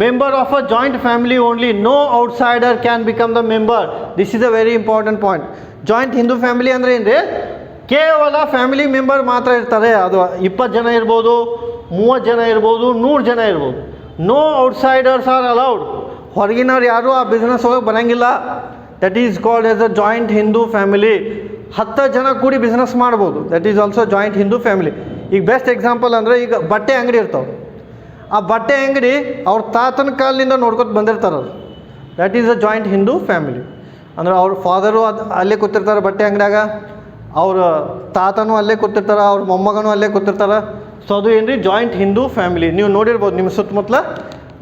member of a joint family only, no outsider can become the member. This is a very important point. Joint Hindu family ಅಂದರೆ ಏನ್ರಿ, ಕೇವಲ ಫ್ಯಾಮಿಲಿ ಮೆಂಬರ್ ಮಾತ್ರ ಇರ್ತಾರೆ. ಅದು 20 ಜನ ಇರ್ಬೋದು, 30 ಜನ ಇರ್ಬೋದು, 100 ಜನ ಇರ್ಬೋದು. No outsiders are allowed. ಹೊರಗಿನವ್ರು ಯಾರೂ ಆ ಬಿಸ್ನೆಸ್ ಒಳಗೆ ಬರೋಂಗಿಲ್ಲ. That is called as a joint Hindu family. 10 ಜನ ಕೂಡಿ ಬಿಸ್ನೆಸ್ ಮಾಡ್ಬೋದು. That is also joint Hindu family. ಈಗ ಬೆಸ್ಟ್ ಎಕ್ಸಾಂಪಲ್ ಅಂದರೆ, ಈಗ ಬಟ್ಟೆ ಅಂಗಡಿ ಇರ್ತಾವೆ. ಆ ಬಟ್ಟೆ ಅಂಗಡಿ ಅವ್ರ ತಾತನ ಕಾಲದಿಂದ ನೋಡ್ಕೊತ ಬಂದಿರ್ತಾರೆ ಅವರು. That is a joint Hindu family. ಅಂದ್ರೆ ಅವ್ರ ಫಾದರು ಅಲ್ಲೇ ಕೂತಿರ್ತಾರೆ ಬಟ್ಟೆ ಅಂಗಡಿಯಾಗ, ಅವ್ರ ತಾತನೂ ಅಲ್ಲೇ ಕೂತಿರ್ತಾರೆ, ಅವ್ರ ಮೊಮ್ಮಗನೂ ಅಲ್ಲೇ ಕೂತಿರ್ತಾರೆ. ಸೊ ಅದು ಏನು ರೀ, ಜಾಯಿಂಟ್ ಹಿಂದೂ ಫ್ಯಾಮಿಲಿ. ನೀವು ನೋಡಿರ್ಬೋದು ನಿಮ್ಮ ಸುತ್ತಮುತ್ತಲ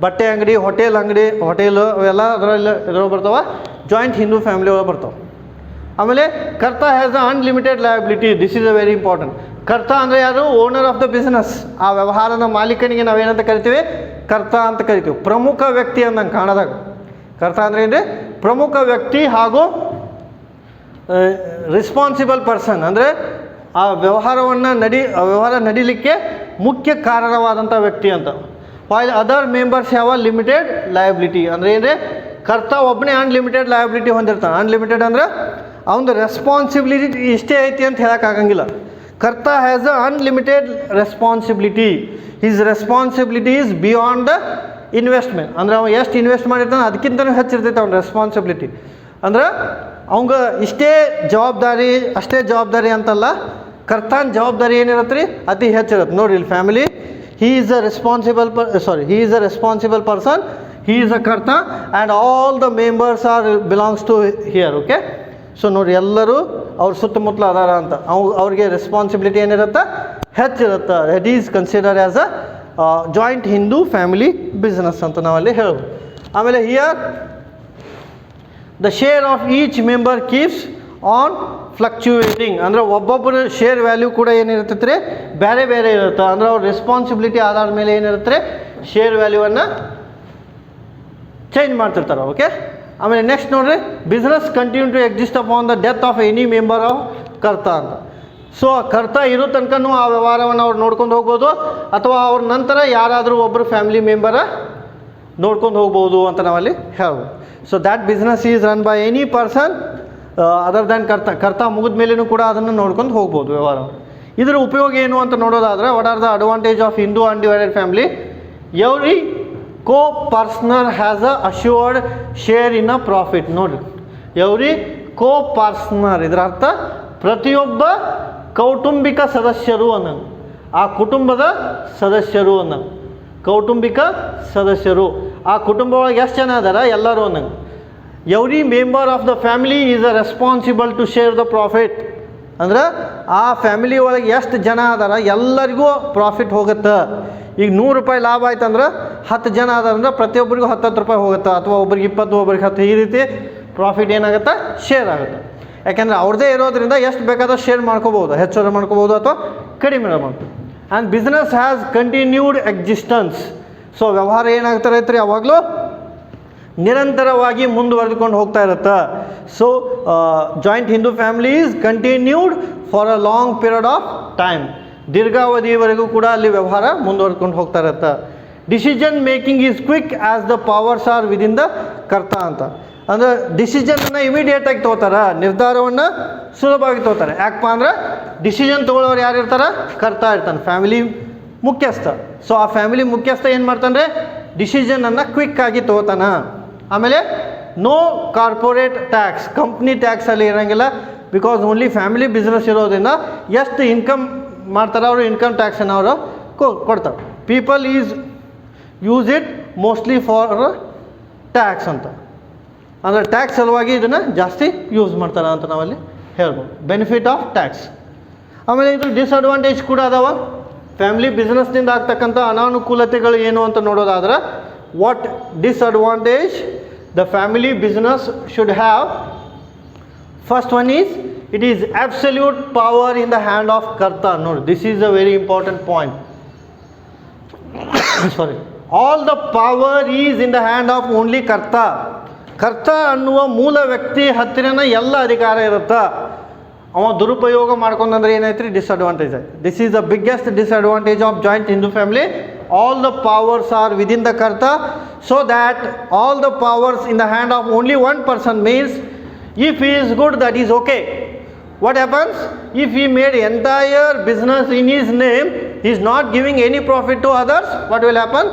ಬಟ್ಟೆ ಅಂಗಡಿ, ಹೋಟೆಲು ಅವೆಲ್ಲ ಇದ್ರೊಳಗೆ ಬರ್ತಾವೆ, ಜಾಯಿಂಟ್ ಹಿಂದೂ ಫ್ಯಾಮಿಲಿ ಒಳಗೆ ಬರ್ತಾವೆ. ಆಮೇಲೆ ಕರ್ತ has a unlimited liability. This is a very important. ಕರ್ತ ಅಂದರೆ ಯಾರು, ಓನರ್ ಆಫ್ ದ ಬಿಸ್ನೆಸ್. ಆ ವ್ಯವಹಾರದ ಮಾಲೀಕನಿಗೆ ನಾವೇನಂತ ಕರಿತೀವಿ, ಕರ್ತ ಅಂತ ಕರಿತೀವಿ. ಪ್ರಮುಖ ವ್ಯಕ್ತಿ ಅಂದಂಗೆ ಕಾಣದಾಗ ಕರ್ತ ಅಂದರೆ ಏನು ರೀ, ಪ್ರಮುಖ ವ್ಯಕ್ತಿ ಹಾಗೂ ರೆಸ್ಪಾನ್ಸಿಬಲ್ ಪರ್ಸನ್. ಅಂದರೆ ಆ ವ್ಯವಹಾರ ನಡೀಲಿಕ್ಕೆ ಮುಖ್ಯ ಕಾರಣವಾದಂಥ ವ್ಯಕ್ತಿ ಅಂತ. While other members have a limited liability. ಅಂದರೆ ಏನ್ರಿ, ಕರ್ತ ಒಬ್ಬನೇ ಅನ್ಲಿಮಿಟೆಡ್ ಲಯಬಿಲಿಟಿ ಹೊಂದಿರ್ತಾನೆ. ಅನ್ಲಿಮಿಟೆಡ್ ಅಂದರೆ ಅವನದು ರೆಸ್ಪಾನ್ಸಿಬಿಲಿಟಿ ಇಷ್ಟೇ ಐತಿ ಅಂತ ಹೇಳೋಕ್ಕಾಗಂಗಿಲ್ಲ. ಕರ್ತ has a unlimited responsibility. His responsibility is beyond the investment. ಅಂದರೆ ಅವ ಎಷ್ಟು ಇನ್ವೆಸ್ಟ್ ಮಾಡಿರ್ತಾನೆ ಅದಕ್ಕಿಂತಲೂ ಹೆಚ್ಚಿರ್ತೈತೆ ಅವ್ನ ರೆಸ್ಪಾನ್ಸಿಬಿಲಿಟಿ. ಅಂದ್ರೆ ಅವಂಗೆ ಅಷ್ಟೇ ಜವಾಬ್ದಾರಿ ಅಂತಲ್ಲ, ಕರ್ತನ ಜವಾಬ್ದಾರಿ ಏನಿರತ್ತೆ ರೀ, ಅತಿ ಹೆಚ್ಚಿರುತ್ತೆ. ನೋಡಿ ಇಲ್ಲಿ family, he is a responsible person, he is a karta, and all the members belongs to here. Okay, so ನೋಡಿ ಎಲ್ಲರೂ ಅವ್ರ ಸುತ್ತಮುತ್ತಲ ಅದಾರ ಅಂತ, ಅವ್ರಿಗೆ ರೆಸ್ಪಾನ್ಸಿಬಿಲಿಟಿ ಏನಿರುತ್ತೆ, ಹೆಚ್ಚಿರುತ್ತೆ. That is consider as a joint Hindu family business ಅಂತ ನಾವಲ್ಲಿ ಹೇಳ್ಬೋದು. ಆಮೇಲೆ here the share of each member keeps on fluctuating. ಅಂದರೆ ಒಬ್ಬೊಬ್ಬರು ಶೇರ್ ವ್ಯಾಲ್ಯೂ ಕೂಡ ಏನಿರ್ತೈತೆ ರೀ, ಬೇರೆ ಬೇರೆ ಇರುತ್ತೆ. ಅಂದರೆ ಅವ್ರ ರೆಸ್ಪಾನ್ಸಿಬಿಲಿಟಿ ಆಧಾರದ ಮೇಲೆ ಏನಿರುತ್ತೆ ರೀ, ಶೇರ್ ವ್ಯಾಲ್ಯೂವನ್ನು ಚೇಂಜ್ ಮಾಡ್ತಿರ್ತಾರೆ. ಓಕೆ, ಆಮೇಲೆ ನೆಕ್ಸ್ಟ್ ನೋಡ್ರಿ, business continue to exist upon the death of any member of Karta ಅಂತ. ಸೊ ಕರ್ತ ಇರೋ ತನಕನೂ ಆ ವ್ಯವಹಾರವನ್ನು ಅವ್ರು ನೋಡ್ಕೊಂಡು ಹೋಗ್ಬೋದು, ಅಥವಾ ಅವ್ರ ನಂತರ ಯಾರಾದರೂ ಒಬ್ಬರು ಫ್ಯಾಮಿಲಿ ಮೆಂಬರ ನೋಡ್ಕೊಂಡು ಹೋಗ್ಬೋದು ಅಂತ ನಾವಲ್ಲಿ ಹೇಳ್ಬೋದು. So that business is run by any person other than ಕರ್ತ ಮುಗಿದ ಮೇಲೂ ಕೂಡ ಅದನ್ನು ನೋಡ್ಕೊಂಡು ಹೋಗ್ಬೋದು ವ್ಯವಹಾರ. ಇದರ ಉಪಯೋಗ ಏನು ಅಂತ ನೋಡೋದಾದರೆ, what are the advantage of Hindu undivided family? Every coparcener has a assured share in a profit. ನೋಡಿರಿ, ಎವ್ರಿ ಕೋ ಪರ್ಸನರ್, ಇದರ ಅರ್ಥ ಪ್ರತಿಯೊಬ್ಬ ಕೌಟುಂಬಿಕ ಸದಸ್ಯರು ಅನ್ನೋದು, ಆ ಕುಟುಂಬದ ಸದಸ್ಯರು ಅನ್ನೋದು, ಕೌಟುಂಬಿಕ ಸದಸ್ಯರು, ಆ ಕುಟುಂಬ ಒಳಗೆ ಎಷ್ಟು ಜನ ಅದಾರ ಎಲ್ಲರೂ ಅನ್ನೋದು. Every member of the family is a responsible to share the profit. ಅಂದ್ರೆ ಆ ಫ್ಯಾಮಿಲಿ ಒಳಗೆ ಎಷ್ಟು ಜನ ಅದಾರ ಎಲ್ಲರಿಗೂ ಪ್ರಾಫಿಟ್ ಹೋಗುತ್ತೆ. ಈಗ 100 ರೂಪಾಯಿ ಲಾಭ ಆಯ್ತು ಅಂದ್ರೆ 10 ಜನ ಅದಾರಂದ್ರೆ ಪ್ರತಿಯೊಬ್ಬರಿಗೂ 10 ರೂಪಾಯಿ ಹೋಗುತ್ತೆ, ಅಥವಾ ಒಬ್ರಿಗೆ 20, ಒಬ್ರಿಗೆ 10. ಈ ರೀತಿ ಪ್ರಾಫಿಟ್ ಏನಾಗುತ್ತೆ, ಶೇರ್ ಆಗುತ್ತೆ. ಯಾಕೆಂದರೆ ಅವ್ರದ್ದೇ ಇರೋದ್ರಿಂದ ಎಷ್ಟು ಬೇಕಾದರೂ ಶೇರ್ ಮಾಡ್ಕೋಬೋದು, ಹೆಚ್ಚು ಮಾಡ್ಕೋಬೋದು ಅಥವಾ ಕಡಿಮೆ ಮಾಡ್ಬೋದು. And business has continued existence. So ವ್ಯವಹಾರ ಏನಾಗ್ತಾ ಇರುತ್ತೆ ರೀ, ಯಾವಾಗಲೂ ನಿರಂತರವಾಗಿ ಮುಂದುವರೆದುಕೊಂಡು ಹೋಗ್ತಾ ಇರುತ್ತೆ. So joint Hindu family is continued for a long period of time. ದೀರ್ಘಾವಧಿವರೆಗೂ ಕೂಡ ಅಲ್ಲಿ ವ್ಯವಹಾರ ಮುಂದುವರೆದುಕೊಂಡು ಹೋಗ್ತಾ ಇರುತ್ತೆ. Decision making is quick as the powers are within the karta ಅಂತ. ಅಂದರೆ ಡಿಸಿಷನನ್ನು ಇಮಿಡಿಯೇಟಾಗಿ ತೊಗೋತಾರೆ, ನಿರ್ಧಾರವನ್ನು ಸುಲಭವಾಗಿ ತೊಗೋತಾರೆ. ಯಾಕಪ್ಪ ಅಂದ್ರೆ ಡಿಸಿಷನ್ ತೊಗೊಳ್ಳೋರು ಯಾರು ಇರ್ತಾರೆ, ಕರ್ತ ಇರ್ತಾನೆ, ಫ್ಯಾಮಿಲಿ ಮುಖ್ಯಸ್ಥ. ಸೊ ಆ ಫ್ಯಾಮಿಲಿ ಮುಖ್ಯಸ್ಥ ಏನು ಮಾಡ್ತಾನೆ, ಡಿಸಿಷನನ್ನು ಕ್ವಿಕ್ಕಾಗಿ ತೊಗೋತಾನ. ಆಮೇಲೆ ನೋ ಕಾರ್ಪೊರೇಟ್ ಟ್ಯಾಕ್ಸ್, ಕಂಪ್ನಿ ಟ್ಯಾಕ್ಸಲ್ಲಿ ಇರೋಂಗಿಲ್ಲ. ಬಿಕಾಸ್ ಓನ್ಲಿ ಫ್ಯಾಮಿಲಿ ಬಿಸ್ನೆಸ್ ಇರೋದ್ರಿಂದ ಎಷ್ಟು ಇನ್ಕಮ್ ಮಾಡ್ತಾರೆ ಅವರು ಇನ್ಕಮ್ ಟ್ಯಾಕ್ಸನ್ನು ಅವರು ಕೊಡ್ತಾರೆ. People use it mostly for tax ಅಂತ. ಅಂದರೆ ಟ್ಯಾಕ್ಸ್ ಸಲುವಾಗಿ ಇದನ್ನು ಜಾಸ್ತಿ ಯೂಸ್ ಮಾಡ್ತಾರೆ ಅಂತ ನಾವಲ್ಲಿ ಹೇಳ್ಬೋದು. Benefit of tax. ಆಮೇಲೆ ಇದು ಡಿಸ್ಅಡ್ವಾಂಟೇಜ್ ಕೂಡ ಅದಾವ. ಫ್ಯಾಮಿಲಿ ಬಿಸ್ನೆಸ್ನಿಂದ ಆಗ್ತಕ್ಕಂಥ ಅನಾನುಕೂಲತೆಗಳು ಏನು ಅಂತ ನೋಡೋದಾದ್ರೆ, what disadvantage the family business should have? First one is it is absolute power in the hand of ಕರ್ತ. ನೋಡಿ, this is a very important point. Sorry, all the power is in the hand of only ಕರ್ತ. ಕರ್ತ ಅನ್ನುವ ಮೂಲ ವ್ಯಕ್ತಿ ಹತ್ತಿರನ ಎಲ್ಲ ಅಧಿಕಾರ ಇರುತ್ತೆ. ಅವ ದುರುಪಯೋಗ ಮಾಡ್ಕೊಂಡ್ರೆ ಏನಾಯ್ತು ರೀ, ಡಿಸ್ಅಡ್ವಾಂಟೇಜ್ ಆಯ್ತು. This is the biggest disadvantage of joint Hindu family. All the powers are within the Karta, so that all the powers in the hand of only one person means if he is good, that is okay. What happens if he made entire business in his name, he is not giving any profit to others? What will happen?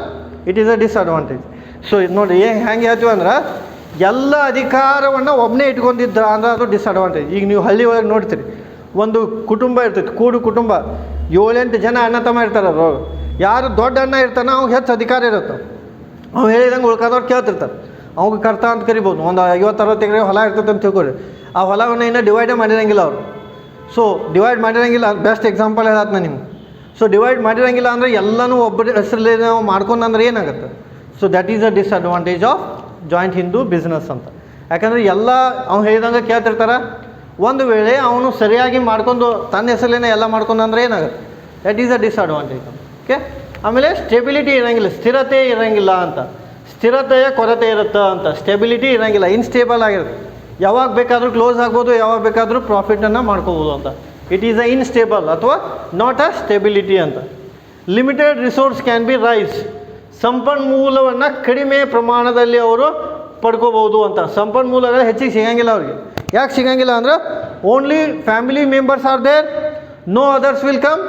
It is a disadvantage. So ನೋಡಿ ಹೆಂಗೆ ಹೇಳ್ತೀವಿ ಅಂದ್ರೆ ಎಲ್ಲ ಅಧಿಕಾರವನ್ನು ಒಬ್ಬನೇ ಇಟ್ಕೊಂಡಿದ್ದ ಅಂದ್ರೆ ಅದು disadvantage. ಈಗ ನೀವು ಹಳ್ಳಿ ಒಳಗೆ ನೋಡ್ತೀರಿ, ಒಂದು ಕುಟುಂಬ ಇರ್ತೈತಿ, ಕೂಡು ಕುಟುಂಬ, 7-8 ಜನ ಅಣ್ಣ ತಮ್ಮ ಇರ್ತಾರೆ. ಅವರು ಯಾರು ದೊಡ್ಡ ಅಣ್ಣ ಇರ್ತಾನೆ ಅವ್ಗೆ ಹೆಚ್ಚು ಅಧಿಕಾರ ಇರುತ್ತೆ. ಅವ್ನು ಹೇಳಿದಂಗೆ ಉಳ್ಕಾದವ್ರು ಕೇಳ್ತಿರ್ತಾರೆ. ಅವ್ಗೆ ಕರ್ತ ಅಂತ ಕರಿಬೋದು. ಒಂದು 50-60 ಎಕರೆ ಹೊಲ ಇರ್ತೈತೆ ಅಂತ ತಿಳ್ಕೊರಿ. ಆ ಹೊಲವನ್ನು ಇನ್ನೂ ಡಿವೈಡೇ ಮಾಡಿರಂಗಿಲ್ಲ ಅವರು. ಸೊ ಡಿವೈಡ್ ಮಾಡಿರಂಗಿಲ್ಲ, ಬೆಸ್ಟ್ ಎಕ್ಸಾಂಪಲ್ ಹೇಳತ್ತೆ ನಾನು ನಿಮ್ಗೆ. ಸೊ ಡಿವೈಡ್ ಮಾಡಿರಂಗಿಲ್ಲ ಅಂದರೆ ಎಲ್ಲನೂ ಒಬ್ಬರ ಹೆಸರಲ್ಲಿ ನಾವು ಮಾಡ್ಕೊಂಡ್ರೆ ಏನಾಗುತ್ತೆ? So that is a disadvantage of joint Hindu business ಅಂತ. ಯಾಕಂದರೆ ಎಲ್ಲ ಅವ್ನು ಹೇಳಿದಂಗೆ ಕೇಳ್ತಿರ್ತಾರೆ. ಒಂದು ವೇಳೆ ಅವನು ಸರಿಯಾಗಿ ಮಾಡ್ಕೊಂಡು ತನ್ನ ಹೆಸರಲ್ಲೇ ಎಲ್ಲ ಮಾಡ್ಕೊಂಡ್ರೆ ಏನಾಗುತ್ತೆ? That is a disadvantage. Okay. ಆಮೇಲೆ ಸ್ಟೆಬಿಲಿಟಿ ಇರೋಂಗಿಲ್ಲ, ಸ್ಥಿರತೆ ಇರೋಂಗಿಲ್ಲ ಅಂತ. ಸ್ಥಿರತೆಯ ಕೊರತೆ ಇರುತ್ತೆ ಅಂತ. ಸ್ಟೆಬಿಲಿಟಿ ಇರೋಂಗಿಲ್ಲ, ಇನ್ಸ್ಟೇಬಲ್ ಆಗಿರುತ್ತೆ. ಯಾವಾಗ ಬೇಕಾದರೂ ಕ್ಲೋಸ್ ಆಗ್ಬೋದು, ಯಾವಾಗ ಬೇಕಾದರೂ ಪ್ರಾಫಿಟನ್ನು ಮಾಡ್ಕೋಬೋದು ಅಂತ. ಇಟ್ ಈಸ್ ಅ ಇನ್ಸ್ಟೇಬಲ್ ಅಥವಾ ನಾಟ್ ಅ ಸ್ಟೆಬಿಲಿಟಿ ಅಂತ. Limited resource can be rise. ಸಂಪನ್ಮೂಲವನ್ನು ಕಡಿಮೆ ಪ್ರಮಾಣದಲ್ಲಿ ಅವರು ಪಡ್ಕೋಬೋದು ಅಂತ. ಸಂಪನ್ಮೂಲಗಳು ಹೆಚ್ಚಿಗೆ ಸಿಗೋಂಗಿಲ್ಲ ಅವ್ರಿಗೆ. ಯಾಕೆ ಸಿಗೋಂಗಿಲ್ಲ ಅಂದ್ರೆ only family members are there, no others will come.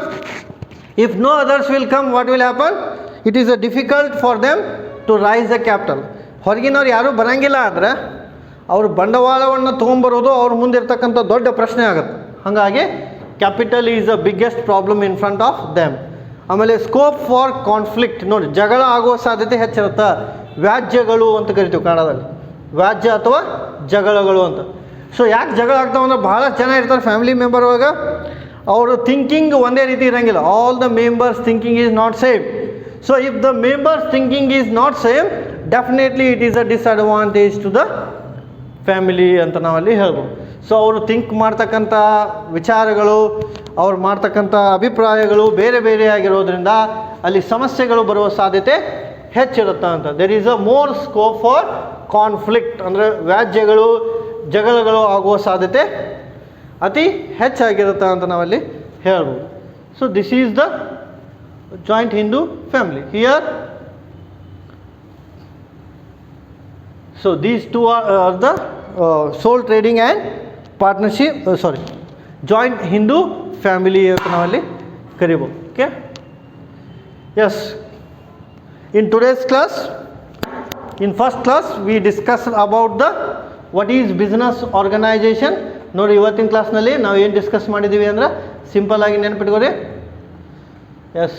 If no others will come, what will happen? It is difficult for them to raise the capital. ಹೊರಗಿನವ್ರು ಯಾರೂ ಬರೋಂಗಿಲ್ಲ ಅಂದರೆ ಅವರು ಬಂಡವಾಳವನ್ನು ತೊಗೊಂಬರೋದು ಅವ್ರ ಮುಂದಿರ್ತಕ್ಕಂಥ ದೊಡ್ಡ ಪ್ರಶ್ನೆ ಆಗುತ್ತೆ. ಹಾಗಾಗಿ capital is the biggest problem in front of them. ಆಮೇಲೆ ಸ್ಕೋಪ್ ಫಾರ್ ಕಾನ್ಫ್ಲಿಕ್ಟ್, ನೋಡಿ ಜಗಳ ಆಗುವ ಸಾಧ್ಯತೆ ಹೆಚ್ಚಿರುತ್ತೆ. ವ್ಯಾಜ್ಯಗಳು ಅಂತ ಕರಿತೀವಿ ಕನ್ನಡದಲ್ಲಿ, ವ್ಯಾಜ್ಯ ಅಥವಾ ಜಗಳಗಳು ಅಂತ. ಸೊ ಯಾಕೆ ಜಗಳ ಆಗ್ತಾವಂದ್ರೆ ಭಾಳ ಜನ ಇರ್ತಾರೆ ಫ್ಯಾಮಿಲಿ ಮೆಂಬರ್ ಒಳಗೆ, ಅವರು ಥಿಂಕಿಂಗ್ ಒಂದೇ ರೀತಿ ಇರೋಂಗಿಲ್ಲ. All the members thinking is not same. So if the members thinking is not same, definitely it is a disadvantage to the family ಅಂತ ನಾವಲ್ಲಿ ಹೇಳ್ಬೋದು. ಸೊ ಅವರು ಥಿಂಕ್ ಮಾಡ್ತಕ್ಕಂಥ ವಿಚಾರಗಳು, ಅವ್ರು ಮಾಡ್ತಕ್ಕಂಥ ಅಭಿಪ್ರಾಯಗಳು ಬೇರೆ ಬೇರೆ ಆಗಿರೋದ್ರಿಂದ ಅಲ್ಲಿ ಸಮಸ್ಯೆಗಳು ಬರುವ ಸಾಧ್ಯತೆ ಹೆಚ್ಚಿರುತ್ತೆ ಅಂತ. There is a more scope for conflict, ಅಂದರೆ ವ್ಯಾಜ್ಯಗಳು ಜಗಳಗಳು ಆಗುವ ಸಾಧ್ಯತೆ ಅತಿ ಹೆಚ್ಚಾಗಿರುತ್ತೆ ಅಂತ ನಾವಲ್ಲಿ ಹೇಳ್ಬೋದು. So this is the joint Hindu family here. So these two are the sole trading and partnership, joint Hindu family ಅಂತ ನಾವಲ್ಲಿ ಕರಿಬೋದು. Okay. Yes, in today's class, in first class we discuss about the what is business organisation. ನೋಡಿ, ಇವತ್ತಿನ ಕ್ಲಾಸ್ನಲ್ಲಿ ನಾವು ಏನು discuss ಮಾಡಿದ್ದೀವಿ ಅಂದ್ರೆ ಸಿಂಪಲ್ ಆಗಿ ನೆನಪಿಟ್ಕೋರಿ. Yes,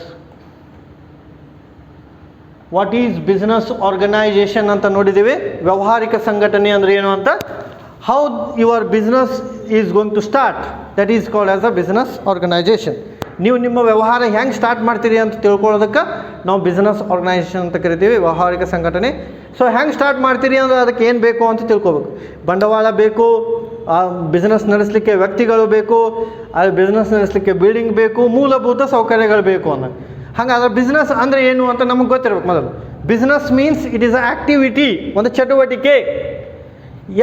what is business organization ಅಂತ ನೋಡಿದ್ದೀವಿ. ವ್ಯಾವಹಾರಿಕ ಸಂಘಟನೆ ಅಂದರೆ ಏನು ಅಂತ. How your business is going to start, that is called as a business organization. ನೀವು ನಿಮ್ಮ ವ್ಯವಹಾರ ಹೆಂಗೆ ಸ್ಟಾರ್ಟ್ ಮಾಡ್ತೀರಿ ಅಂತ ತಿಳ್ಕೊಳ್ಳೋದಕ್ಕೆ ನಾವು ಬಿಸ್ನೆಸ್ ಆರ್ಗನೈಜೇಷನ್ ಅಂತ ಕರಿತೀವಿ, ವ್ಯಾವಹಾರಿಕ ಸಂಘಟನೆ. ಸೊ ಹೆಂಗೆ ಸ್ಟಾರ್ಟ್ ಮಾಡ್ತೀರಿ ಅಂದರೆ ಅದಕ್ಕೆ ಏನು ಬೇಕು ಅಂತ ತಿಳ್ಕೊಬೇಕು. ಬಂಡವಾಳ ಬೇಕು, ಬಿಸ್ನೆಸ್ ನಡೆಸಲಿಕ್ಕೆ ವ್ಯಕ್ತಿಗಳು ಬೇಕು, ಅದು ಬಿಸ್ನೆಸ್ ನಡೆಸಲಿಕ್ಕೆ ಬಿಲ್ಡಿಂಗ್ ಬೇಕು, ಮೂಲಭೂತ ಸೌಕರ್ಯಗಳು ಬೇಕು ಅನ್ನೋದು. ಹಾಗಾದ್ರೆ ಬಿಸ್ನೆಸ್ ಅಂದರೆ ಏನು ಅಂತ ನಮಗೆ ಗೊತ್ತಿರಬೇಕು ಮೊದಲು. Business means it is a activity, ಒಂದು ಚಟುವಟಿಕೆ.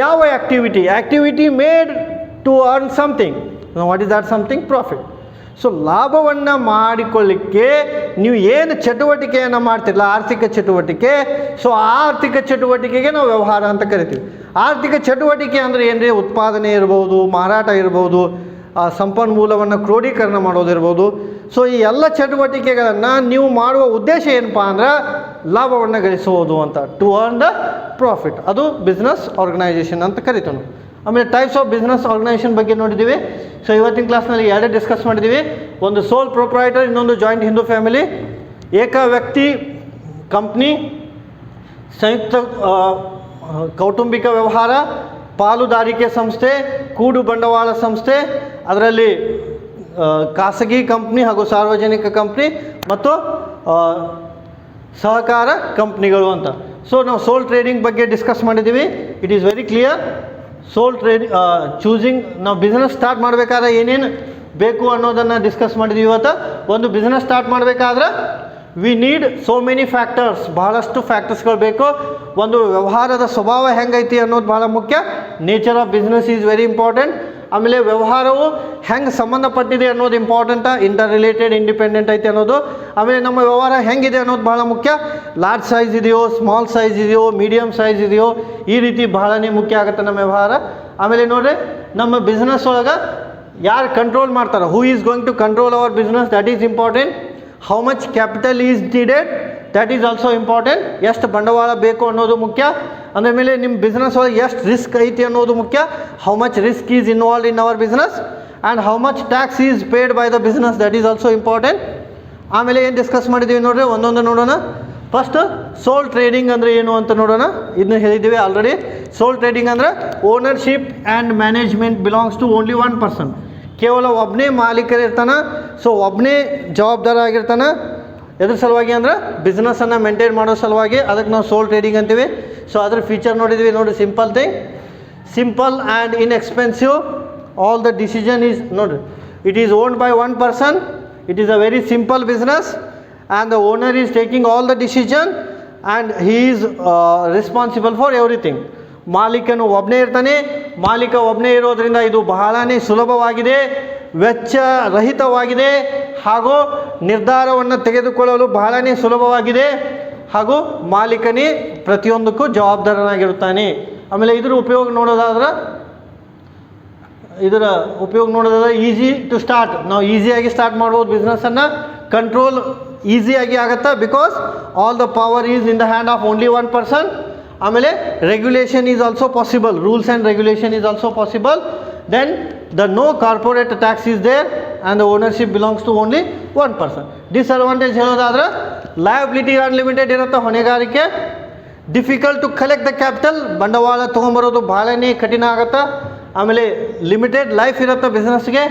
ಯಾವ activity? Activity made to earn something. What is that something? Profit. So ಲಾಭವನ್ನು ಮಾಡಿಕೊಳ್ಳಿಕ್ಕೆ ನೀವು ಏನು ಚಟುವಟಿಕೆಯನ್ನು ಮಾಡ್ತಿರಲ್ಲ, ಆರ್ಥಿಕ ಚಟುವಟಿಕೆ, ಸೊ ಆ ಆರ್ಥಿಕ ಚಟುವಟಿಕೆಗೆ ನಾವು ವ್ಯವಹಾರ ಅಂತ ಕರಿತೀವಿ. ಆರ್ಥಿಕ ಚಟುವಟಿಕೆ ಅಂದರೆ ಏನ್ರಿ? ಉತ್ಪಾದನೆ ಇರ್ಬೋದು, ಮಾರಾಟ ಇರ್ಬೋದು, ಸಂಪನ್ಮೂಲವನ್ನು ಕ್ರೋಢೀಕರಣ ಮಾಡೋದಿರ್ಬೋದು. ಸೊ ಈ ಎಲ್ಲ ಚಟುವಟಿಕೆಗಳನ್ನು ನೀವು ಮಾಡುವ ಉದ್ದೇಶ ಏನಪ್ಪ ಅಂದ್ರೆ ಲಾಭವನ್ನು ಗಳಿಸುವುದು ಅಂತ, ಟು ಅರ್ನ್ ದ ಪ್ರಾಫಿಟ್. ಅದು ಬಿಸ್ನೆಸ್ ಆರ್ಗನೈಜೇಷನ್ ಅಂತ ಕರಿತೀವಿ ನಾವು. ಆಮೇಲೆ ಟೈಪ್ಸ್ ಆಫ್ ಬಿಸ್ನೆಸ್ ಆರ್ಗನೈಜೇಷನ್ ಬಗ್ಗೆ ನೋಡಿದ್ದೀವಿ. ಸೊ ಇವತ್ತಿನ ಕ್ಲಾಸ್ನಲ್ಲಿ ಎರಡೇ ಡಿಸ್ಕಸ್ ಮಾಡಿದ್ದೀವಿ. ಒಂದು ಸೋಲ್ ಪ್ರೊಪ್ರೈಟರ್, ಇನ್ನೊಂದು ಜಾಯಿಂಟ್ ಹಿಂದೂ ಫ್ಯಾಮಿಲಿ. ಏಕ ವ್ಯಕ್ತಿ ಕಂಪ್ನಿ, ಸಂಯುಕ್ತ ಕೌಟುಂಬಿಕ ವ್ಯವಹಾರ, ಪಾಲುದಾರಿಕೆ ಸಂಸ್ಥೆ, ಕೂಡು ಬಂಡವಾಳ ಸಂಸ್ಥೆ, ಅದರಲ್ಲಿ ಖಾಸಗಿ ಕಂಪ್ನಿ ಹಾಗೂ ಸಾರ್ವಜನಿಕ ಕಂಪ್ನಿ ಮತ್ತು ಸಹಕಾರ ಕಂಪ್ನಿಗಳು ಅಂತ. ಸೊ ನಾವು ಸೋಲ್ ಟ್ರೇಡಿಂಗ್ ಬಗ್ಗೆ ಡಿಸ್ಕಸ್ ಮಾಡಿದ್ದೀವಿ. It is very clear. Sole trading choosing, ನಾವು ಬಿಸ್ನೆಸ್ ಸ್ಟಾರ್ಟ್ ಮಾಡಬೇಕಾದ್ರೆ ಏನೇನು ಬೇಕು ಅನ್ನೋದನ್ನು ಡಿಸ್ಕಸ್ ಮಾಡಿದ್ದೀವಿ ಇವತ್ತು. ಒಂದು ಬಿಸ್ನೆಸ್ ಸ್ಟಾರ್ಟ್ ಮಾಡಬೇಕಾದ್ರೆ we need so many factors, ಬಹಳಷ್ಟು ಫ್ಯಾಕ್ಟರ್ಸ್ಗಳು ಬೇಕು. ಒಂದು ವ್ಯವಹಾರದ ಸ್ವಭಾವ ಹೆಂಗೈತಿ ಅನ್ನೋದು ಭಾಳ ಮುಖ್ಯ. Nature of business is very important. ಆಮೇಲೆ ವ್ಯವಹಾರವು ಹೆಂಗೆ ಸಂಬಂಧಪಟ್ಟಿದೆ ಅನ್ನೋದು ಇಂಪಾರ್ಟೆಂಟ, ಇಂಟರ್ ರಿಲೇಟೆಡ್ ಇಂಡಿಪೆಂಡೆಂಟ್ ಐತೆ ಅನ್ನೋದು. ಆಮೇಲೆ ನಮ್ಮ ವ್ಯವಹಾರ ಹೆಂಗಿದೆ ಅನ್ನೋದು ಭಾಳ ಮುಖ್ಯ. ಲಾರ್ಜ್ ಸೈಜ್ ಇದೆಯೋ, ಸ್ಮಾಲ್ ಸೈಜ್ ಇದೆಯೋ, ಮೀಡಿಯಮ್ ಸೈಜ್ ಇದೆಯೋ, ಈ ರೀತಿ ಬಹಳನೇ ಮುಖ್ಯ ಆಗುತ್ತೆ ನಮ್ಮ ವ್ಯವಹಾರ. ಆಮೇಲೆ ನೋಡ್ರಿ, ನಮ್ಮ ಬಿಸ್ನೆಸ್ ಒಳಗೆ ಯಾರು ಕಂಟ್ರೋಲ್ ಮಾಡ್ತಾರೆ, who is going to control our business, that is important. How much capital is needed, that is also important. ಎಷ್ಟು ಬಂಡವಾಳ ಬೇಕು ಅನ್ನೋದು ಮುಖ್ಯ. ಅಂದ ಮೇಲೆ ನಿಮ್ಮ ಬಿಸ್ನೆಸ್ ಒಳಗೆ ಎಷ್ಟು ರಿಸ್ಕ್ ಐತಿ ಅನ್ನೋದು ಮುಖ್ಯ. How much risk is involve in our business and how much tax is paid by the business, that is also important. ಆಮೇಲೆ ಏನು ಡಿಸ್ಕಸ್ ಮಾಡಿದ್ದೀವಿ ನೋಡ್ರಿ, ಒಂದೊಂದು ನೋಡೋಣ. ಫಸ್ಟ್ ಸೋಲ್ ಟ್ರೇಡಿಂಗ್ ಅಂದರೆ ಏನು ಅಂತ ನೋಡೋಣ. ಇದನ್ನ ಹೇಳಿದ್ದೀವಿ ಆಲ್ರೆಡಿ. ಸೋಲ್ ಟ್ರೇಡಿಂಗ್ ಅಂದರೆ ownership and management belongs to only one person. ಕೇವಲ ಒಬ್ಬನೇ ಮಾಲೀಕರಿರ್ತಾನೆ. ಸೊ ಒಬ್ಬನೇ ಜವಾಬ್ದಾರ ಆಗಿರ್ತಾನೆ. ಎದ್ರ ಸಲುವಾಗಿ ಅಂದ್ರೆ ಬಿಸ್ನೆಸ್ಸನ್ನು ಮೇಂಟೈನ್ ಮಾಡೋ ಸಲುವಾಗಿ. ಅದಕ್ಕೆ ನಾವು ಸೋಲ್ ಟ್ರೇಡಿಂಗ್ ಅಂತೀವಿ. ಸೊ ಅದ್ರ ಫೀಚರ್ ನೋಡಿದ್ವಿ ನೋಡಿ. Simple thing, simple and inexpensive. All the decision is ನೋಡಿರಿ, it is owned by one person. It is a very simple business and the owner is taking all the decision and he is responsible for everything. ಮಾಲೀಕನು ಒಬ್ಬನೇ ಇರ್ತಾನೆ. ಮಾಲೀಕ ಒಬ್ಬನೇ ಇರೋದರಿಂದ ಇದು ಬಹಳನೇ ಸುಲಭವಾಗಿದೆ, ವೆಚ್ಚ ರಹಿತವಾಗಿದೆ, ಹಾಗೂ ನಿರ್ಧಾರವನ್ನು ತೆಗೆದುಕೊಳ್ಳಲು ಬಹಳನೇ ಸುಲಭವಾಗಿದೆ, ಹಾಗೂ ಮಾಲೀಕನೇ ಪ್ರತಿಯೊಂದಕ್ಕೂ ಜವಾಬ್ದಾರನಾಗಿರುತ್ತಾನೆ. ಆಮೇಲೆ ಇದರ ಉಪಯೋಗ ನೋಡೋದಾದ್ರೆ ಈಸಿ ಟು ಸ್ಟಾರ್ಟ್. ನಾವು ಈಸಿಯಾಗಿ ಸ್ಟಾರ್ಟ್ ಮಾಡ್ಬೋದು ಬಿಸ್ನೆಸ್ಸನ್ನು. ಕಂಟ್ರೋಲ್ ಈಸಿಯಾಗಿ ಆಗುತ್ತೆ, because all the power is in the hand of only one person. ಆಮೇಲೆ regulation is also possible, rules and regulation is also possible. Then the no corporate tax is there and the ownership belongs to only one person. Disadvantage ಹೇಳೋದಾದ್ರೆ liability unlimited ಇರುತ್ತೆ, ಹೊಣೆಗಾರಿಕೆ. Difficult to collect the capital, ಬಂಡವಾಳ ತೊಗೊಂಬರೋದು ಭಾಳನೇ ಕಠಿಣ ಆಗುತ್ತೆ. ಆಮೇಲೆ limited life ಇರುತ್ತೆ ಬಿಸ್ನೆಸ್ಗೆ.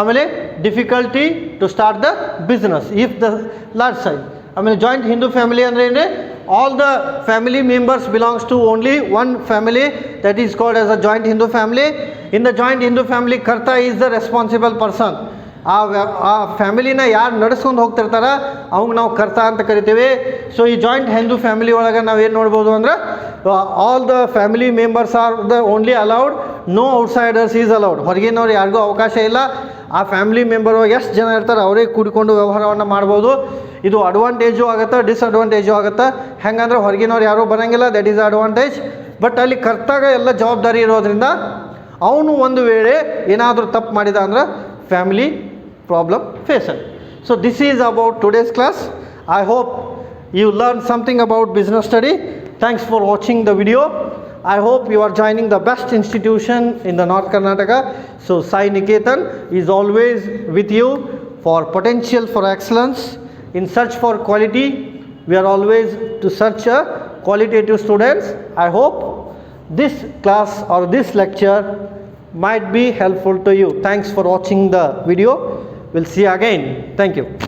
ಆಮೇಲೆ difficulty to start the business if the large size. ಆಮೇಲೆ ಜಾಯಿಂಟ್ ಹಿಂದೂ ಫ್ಯಾಮಿಲಿ ಅಂದರೆ ಏನ್ರಿ, all the family members belongs to only one family, that is called as a joint Hindu family. In the joint Hindu family karta is the responsible person. ಆ ಫ್ಯಾಮಿಲಿನ ಯಾರು ನಡೆಸ್ಕೊಂಡು ಹೋಗ್ತಿರ್ತಾರೆ ಅವಂಗೆ ನಾವು ಕರ್ತಾ ಅಂತ ಕರಿತೀವಿ. ಸೊ ಈ ಜಾಯಿಂಟ್ ಹಿಂದೂ ಫ್ಯಾಮಿಲಿ ಒಳಗೆ ನಾವು ಏನು ನೋಡ್ಬೋದು ಅಂದ್ರೆ, all the family members are the only allowed, no outsiders is allowed. ಹೊರಗಿನವ್ರು ಯಾರಿಗೂ ಅವಕಾಶ ಇಲ್ಲ. ಆ ಫ್ಯಾಮಿಲಿ ಮೆಂಬರ್ ಎಷ್ಟು ಜನ ಇರ್ತಾರೆ ಅವರೇ ಕೂಡಿಕೊಂಡು ವ್ಯವಹಾರವನ್ನು ಮಾಡ್ಬೋದು. ಇದು ಅಡ್ವಾಂಟೇಜು ಆಗುತ್ತೆ, ಡಿಸ್ಅಡ್ವಾಂಟೇಜು ಆಗುತ್ತೆ. ಹೆಂಗಂದ್ರೆ ಹೊರಗಿನವ್ರು ಯಾರೂ ಬರೋಂಗಿಲ್ಲ, ದಟ್ ಈಸ್ ಅಡ್ವಾಂಟೇಜ್. ಬಟ್ ಅಲ್ಲಿ ಕರ್ತಾಗ ಎಲ್ಲ ಜವಾಬ್ದಾರಿ ಇರೋದ್ರಿಂದ ಅವನು ಒಂದು ವೇಳೆ ಏನಾದರೂ ತಪ್ಪು ಮಾಡಿದ ಅಂದ್ರೆ family problem faced. So this is about today's class. I hope you learned something about business study. Thanks for watching the video. I hope you are joining the best institution in the North Karnataka. So Sai Niketan is always with you for potential for excellence. In search for quality, we are always to search qualitative students. I hope this class or this lecture might be helpful to you. Thanks for watching the video. We'll see you again. Thank you.